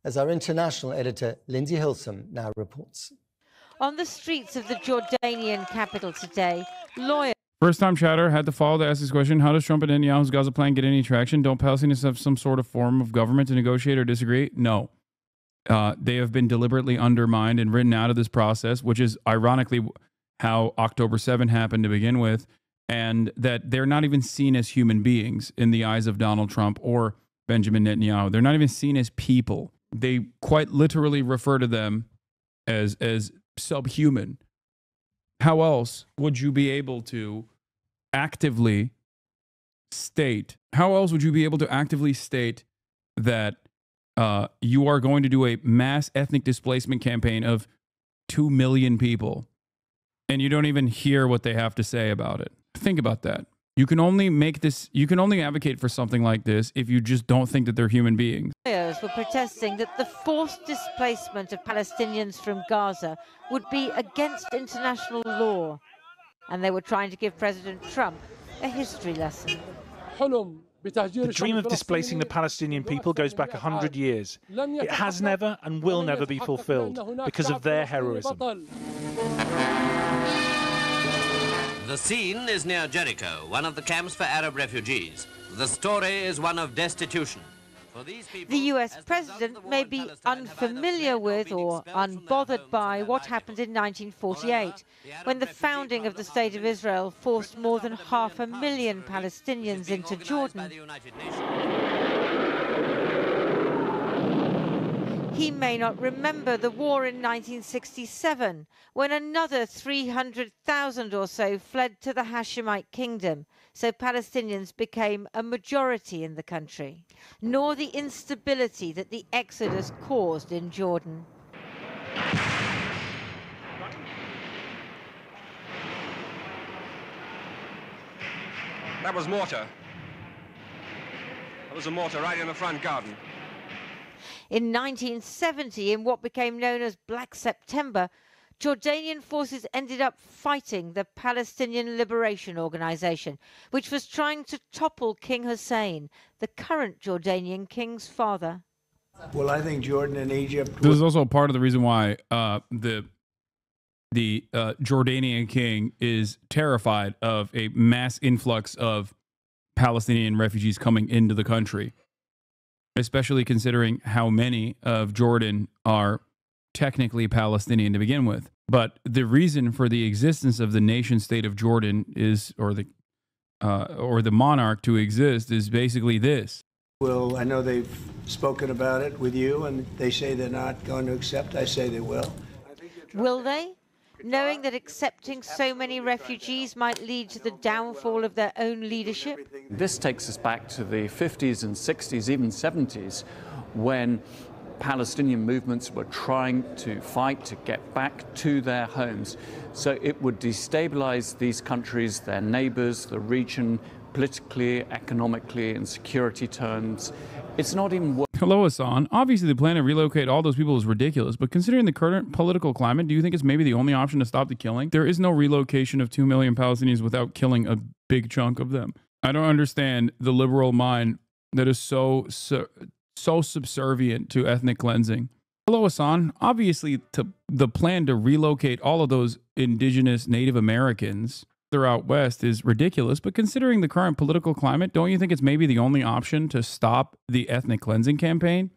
as our international editor Lindsay Hilsum now reports. On the streets of the Jordanian capital today, lawyers... First-time chatter had to follow to ask this question. How does Trump and Netanyahu's Gaza plan get any traction? Don't Palestinians have some sort of form of government to negotiate or disagree? No. They have been deliberately undermined and written out of this process, which is ironically how October 7 happened to begin with, and that they're not even seen as human beings in the eyes of Donald Trump or Benjamin Netanyahu. They're not even seen as people. They quite literally refer to them as subhuman. How else would you be able to actively state, that you are going to do a mass ethnic displacement campaign of 2 million people and you don't even hear what they have to say about it? Think about that. You can only advocate for something like this if you just don't think that they're human beings. Lawyers were protesting that the forced displacement of Palestinians from Gaza would be against international law. And they were trying to give President Trump a history lesson. The dream of displacing the Palestinian people goes back 100 years. It has never and will never be fulfilled because of their heroism. The scene is near Jericho, one of the camps for Arab refugees. The story is one of destitution. The US president may be unfamiliar with or unbothered by what happened in 1948, when the founding of the State of Israel forced more than 500,000 Palestinians into Jordan. He may not remember the war in 1967, when another 300,000 or so fled to the Hashemite kingdom, so Palestinians became a majority in the country, nor the instability that the exodus caused in Jordan. That was mortar. That was a mortar right in the front garden. In 1970, in what became known as Black September, Jordanian forces ended up fighting the Palestinian Liberation Organization, which was trying to topple King Hussein, the current Jordanian king's father. Well, I think Jordan and Egypt... This is also part of the reason why the Jordanian king is terrified of a mass influx of Palestinian refugees coming into the country, especially considering how many of Jordan are technically Palestinian to begin with. But the reason for the existence of the nation state of Jordan is, or the monarch to exist, is basically this. Well, I know they've spoken about it with you, and they say they're not going to accept. I say they will. Will they? Knowing that accepting so many refugees might lead to the downfall of their own leadership? This takes us back to the 50s and 60s, even 70s, when Palestinian movements were trying to fight to get back to their homes. So it would destabilize these countries, their neighbors, the region, politically, economically, in security terms. It's not even... Hello, Hasan. Obviously, the plan to relocate all those people is ridiculous, but considering the current political climate, do you think it's maybe the only option to stop the killing? There is no relocation of 2 million Palestinians without killing a big chunk of them. I don't understand the liberal mind that is so subservient to ethnic cleansing. Hello, Hasan. Obviously, the plan to relocate all of those indigenous Native Americans out west is ridiculous, but considering the current political climate, don't you think it's maybe the only option to stop the ethnic cleansing campaign?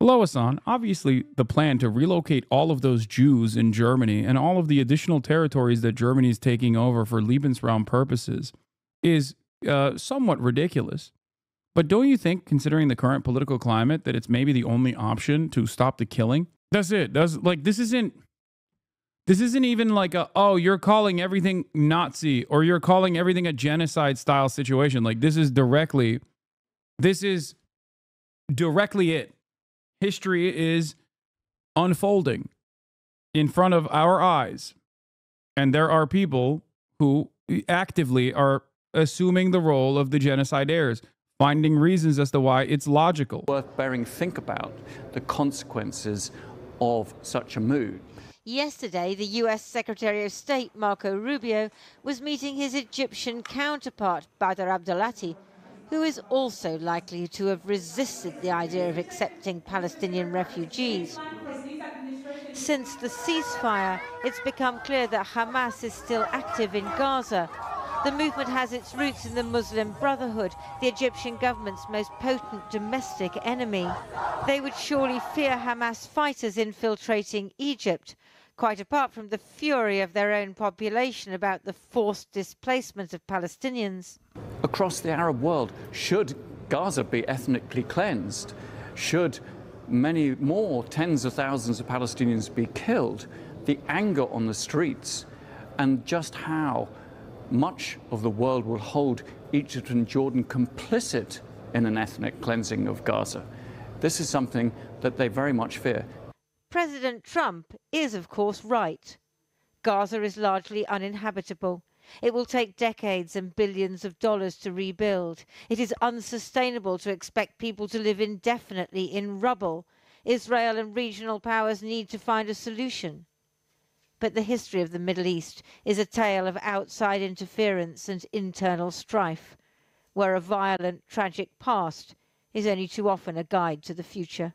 Hello, Hasan. Obviously, the plan to relocate all of those Jews in Germany and all of the additional territories that Germany is taking over for Lebensraum purposes is somewhat ridiculous. But don't you think, considering the current political climate, that it's maybe the only option to stop the killing? That's it. This isn't even like you're calling everything Nazi or you're calling everything a genocide style situation. Like this is directly it. History is unfolding in front of our eyes. And there are people who actively are assuming the role of the genocidaires, finding reasons as to why it's logical. Worth bearing think about the consequences of such a move. Yesterday, the US Secretary of State, Marco Rubio, was meeting his Egyptian counterpart, Badr Abdelati, who is also likely to have resisted the idea of accepting Palestinian refugees. Since the ceasefire, it's become clear that Hamas is still active in Gaza. The movement has its roots in the Muslim Brotherhood, the Egyptian government's most potent domestic enemy. They would surely fear Hamas fighters infiltrating Egypt, quite apart from the fury of their own population about the forced displacement of Palestinians. Across the Arab world, should Gaza be ethnically cleansed, should many more tens of thousands of Palestinians be killed, the anger on the streets and just how much of the world will hold Egypt and Jordan complicit in an ethnic cleansing of Gaza. This is something that they very much fear. President Trump is, of course, right. Gaza is largely uninhabitable. It will take decades and billions of dollars to rebuild. It is unsustainable to expect people to live indefinitely in rubble. Israel and regional powers need to find a solution. But the history of the Middle East is a tale of outside interference and internal strife, where a violent, tragic past is only too often a guide to the future.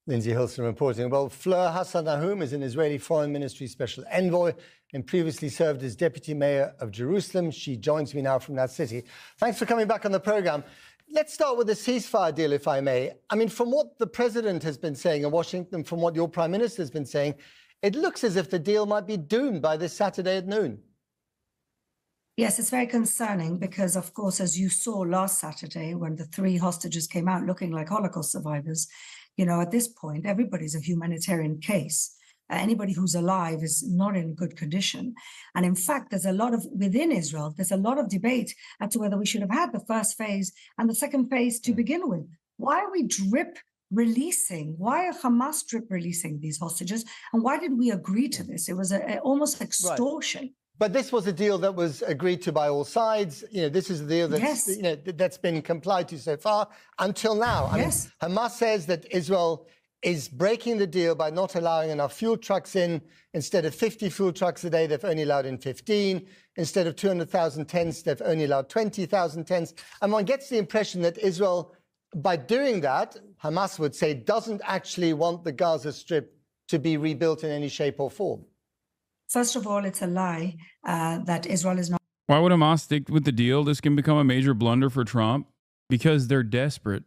Lindsay Hilson reporting. Well, Fleur Hassan is an Israeli Foreign Ministry Special Envoy and previously served as Deputy Mayor of Jerusalem. She joins me now from that city. Thanks for coming back on the programme. Let's start with the ceasefire deal, if I may. I mean, from what the President has been saying in Washington, from what your Prime Minister has been saying, it looks as if the deal might be doomed by this Saturday at noon. Yes, it's very concerning because, of course, as you saw last Saturday when the 3 hostages came out looking like Holocaust survivors, you know, at this point, everybody's a humanitarian case. Anybody who's alive is not in good condition. And in fact, there's a lot of, within Israel, there's a lot of debate as to whether we should have had the first phase and the second phase to begin with. Why are we drip releasing? Why are Hamas drip releasing these hostages? And why did we agree to this? It was almost extortion. Right. But this was a deal that was agreed to by all sides. You know, this is a deal that's, you know, that's been complied to so far until now. I mean, Hamas says that Israel is breaking the deal by not allowing enough fuel trucks in. Instead of 50 fuel trucks a day, they've only allowed in 15. Instead of 200,000 tents, they've only allowed 20,000 tents. And one gets the impression that Israel, by doing that, Hamas would say, doesn't actually want the Gaza Strip to be rebuilt in any shape or form. First of all, it's a lie that Israel is not. Why would Hamas stick with the deal? This can become a major blunder for Trump because they're desperate.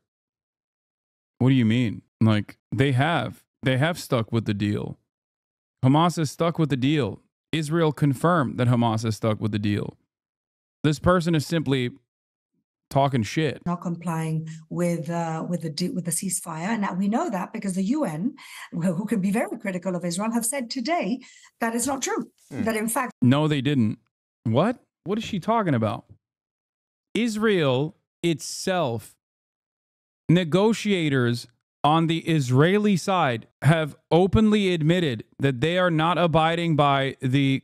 What do you mean? Like, they have stuck with the deal. Hamas has stuck with the deal. Israel confirmed that Hamas has stuck with the deal. This person is simply talking shit. Not complying with the ceasefire. And now we know that because the UN, who can be very critical of Israel, have said today that it's not true. That in fact... No, they didn't. What? What is she talking about? Israel itself, negotiators on the Israeli side have openly admitted that they are not abiding by the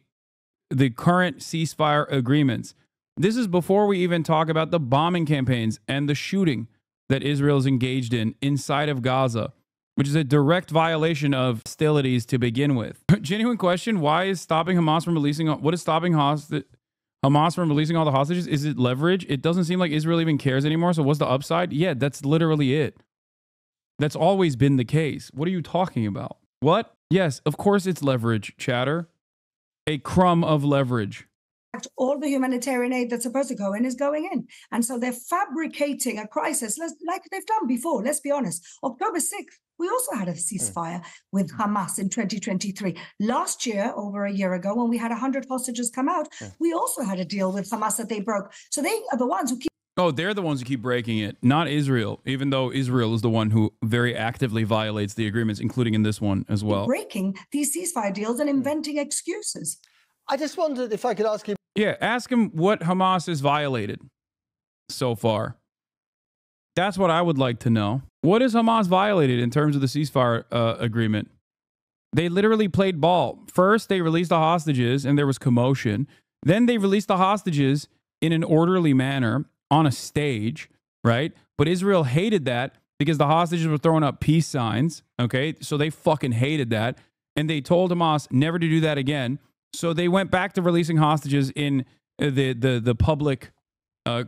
current ceasefire agreements. This is before we even talk about the bombing campaigns and the shooting that Israel is engaged in inside of Gaza, which is a direct violation of hostilities to begin with. Genuine question, why is stopping Hamas from releasing, what is stopping Hamas from releasing all the hostages? Is it leverage? It doesn't seem like Israel even cares anymore, so what's the upside? Yeah, that's literally it. That's always been the case. What are you talking about? What? Yes, of course it's leverage, chatter. A crumb of leverage. All the humanitarian aid that's supposed to go in is going in. And so they're fabricating a crisis like they've done before. Let's be honest. October 6th, we also had a ceasefire with Hamas in 2023. Last year, over a year ago, when we had 100 hostages come out, we also had a deal with Hamas that they broke. So they are the ones who keep. Oh, they're the ones who keep breaking it, not Israel, even though Israel is the one who very actively violates the agreements, including in this one as well. Breaking these ceasefire deals and inventing excuses. I just wondered if I could ask you. Yeah, ask him what Hamas has violated so far. That's what I would like to know. What has Hamas violated in terms of the ceasefire agreement? They literally played ball. First, they released the hostages and there was commotion. Then they released the hostages in an orderly manner on a stage, right? But Israel hated that because the hostages were throwing up peace signs, okay? So they fucking hated that. And they told Hamas never to do that again. So they went back to releasing hostages in the public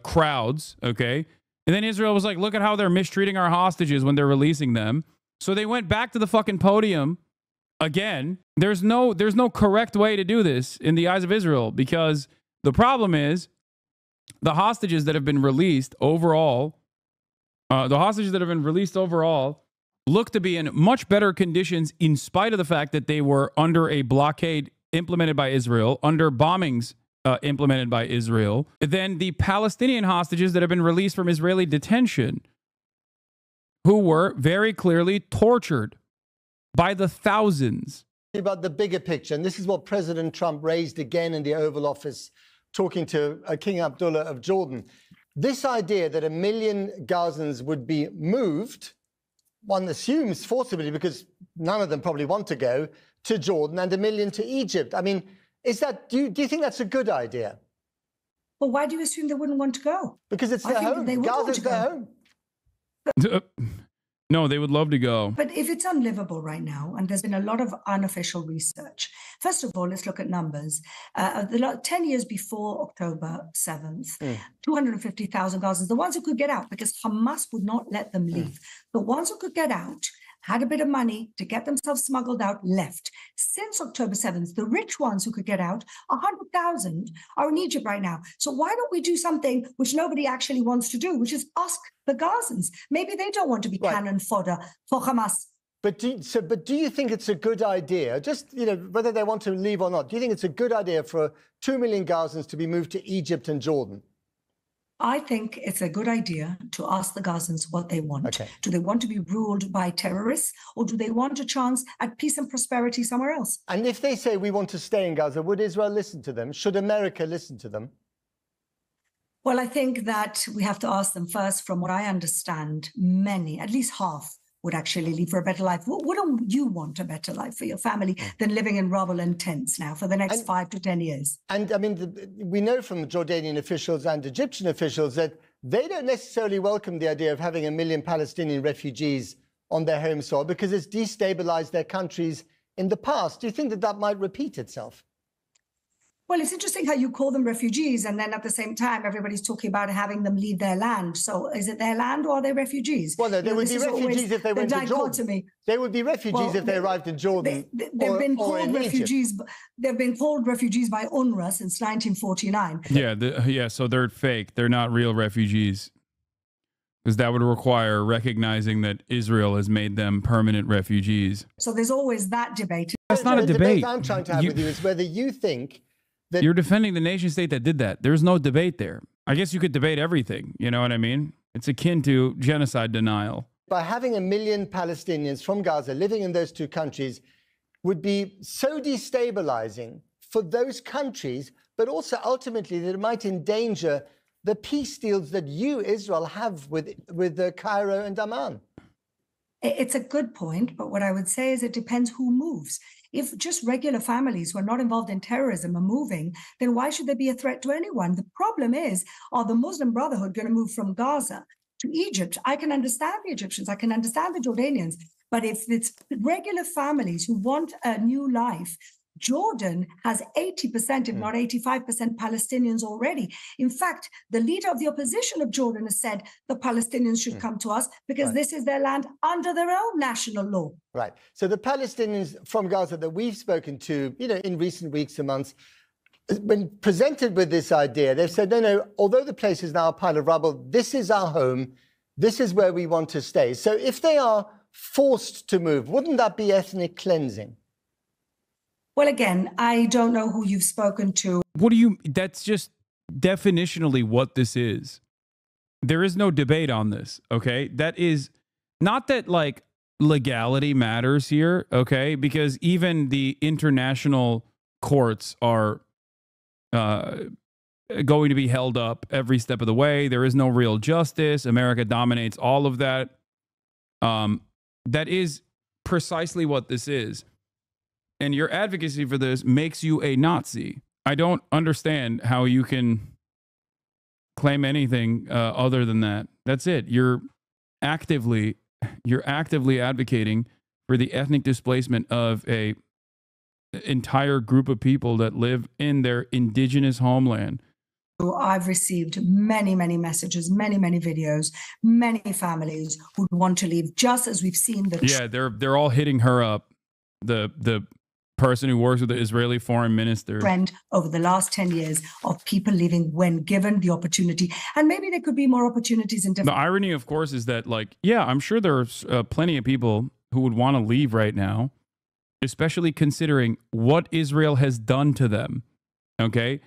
crowds, okay? And then Israel was like, look at how they're mistreating our hostages when they're releasing them. So they went back to the fucking podium again. There's no correct way to do this in the eyes of Israel, because the problem is the hostages that have been released overall, look to be in much better conditions in spite of the fact that they were under a blockade implemented by Israel, under bombings implemented by Israel, than the Palestinian hostages that have been released from Israeli detention, who were very clearly tortured by the thousands. About the bigger picture, and this is what President Trump raised again in the Oval Office, talking to King Abdullah of Jordan. This idea that 1 million Gazans would be moved, one assumes forcibly, because none of them probably want to go, to Jordan, and 1 million to Egypt. I mean, is that, do you think that's a good idea? Well, why do you assume they wouldn't want to go? Because it's their home. Gaza's their home. No, they would love to go. But if it's unlivable right now, and there's been a lot of unofficial research, first of all, let's look at numbers. 10 years before October 7th, 250,000 Gazans, the ones who could get out, because Hamas would not let them leave. The ones who could get out had a bit of money to get themselves smuggled out, left. Since October 7th, the rich ones who could get out, 100,000 are in Egypt right now. So why don't we do something which nobody actually wants to do, which is ask the Gazans? Maybe they don't want to be cannon fodder for Hamas. But do you think it's a good idea, just, whether they want to leave or not, do you think it's a good idea for 2 million Gazans to be moved to Egypt and Jordan? I think it's a good idea to ask the Gazans what they want. Okay. Do they want to be ruled by terrorists, or do they want a chance at peace and prosperity somewhere else? And if they say we want to stay in Gaza, would Israel listen to them? Should America listen to them? Well, I think that we have to ask them first. From what I understand, many, at least half, would actually leave for a better life. Wouldn't you want a better life for your family than living in rubble and tents now for the next 5 to 10 years? And I mean, we know from Jordanian officials and Egyptian officials that they don't necessarily welcome the idea of having 1 million Palestinian refugees on their home soil because it's destabilized their countries in the past. Do you think that that might repeat itself? Well, it's interesting how you call them refugees, and then at the same time, everybody's talking about having them leave their land. So is it their land, or are they refugees? Well, no, they would be refugees if they went to Jordan. They would be refugees if they arrived in Jordan. They've been called refugees. They've been called refugees by UNRWA since 1949. Yeah, so they're fake. They're not real refugees. Because that would require recognizing that Israel has made them permanent refugees. So there's always that debate. That's not a debate. The I'm trying to have with you is whether you think that you're defending the nation state that did that. There's no debate there. I guess you could debate everything. You know what I mean? It's akin to genocide denial. By having 1 million Palestinians from Gaza living in those two countries would be so destabilizing for those countries, but also ultimately that it might endanger the peace deals that you, Israel, have with Cairo and Amman. It's a good point, but what I would say is it depends who moves. If just regular families who are not involved in terrorism are moving, then why should there be a threat to anyone? The problem is, are the Muslim Brotherhood going to move from Gaza to Egypt? I can understand the Egyptians, I can understand the Jordanians, but if it's regular families who want a new life, Jordan has 80%, if not 85% Palestinians already. In fact, the leader of the opposition of Jordan has said the Palestinians should come to us because this is their land under their own national law. Right. So the Palestinians from Gaza that we've spoken to, in recent weeks and months, when presented with this idea, they've said, no, although the place is now a pile of rubble, this is our home. This is where we want to stay. So if they are forced to move, wouldn't that be ethnic cleansing? Well, again, I don't know who you've spoken to. That's just definitionally what this is. There is no debate on this, okay? That is not that like legality matters here, okay? Because even the international courts are going to be held up every step of the way. There is no real justice. America dominates all of that. That is precisely what this is. And your advocacy for this makes you a Nazi. I don't understand how you can claim anything other than that. That's it. You're actively advocating for the ethnic displacement of a entire group of people that live in their indigenous homeland. I've received many, many messages, many, many videos, many families who want to leave, just as we've seen the... Yeah, they're all hitting her up. The person who works with the Israeli foreign minister. Trend over the last 10 years of people leaving when given the opportunity. And maybe there could be more opportunities in different... The irony, of course, is that, like, yeah, I'm sure there's plenty of people who would want to leave right now, especially considering what Israel has done to them, okay?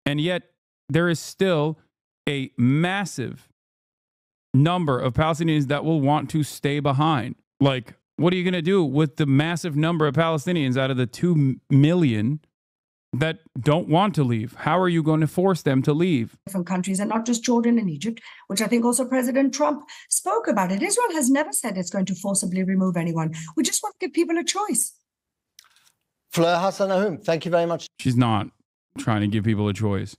And yet, there is still a massive number of Palestinians that will want to stay behind. Like, what are you going to do with the massive number of Palestinians out of the 2 million that don't want to leave? How are you going to force them to leave? Different countries, and not just Jordan and Egypt, which I think also President Trump spoke about it. Israel has never said it's going to forcibly remove anyone. We just want to give people a choice. Fleur Hassan-Ahum, thank you very much. She's not trying to give people a choice.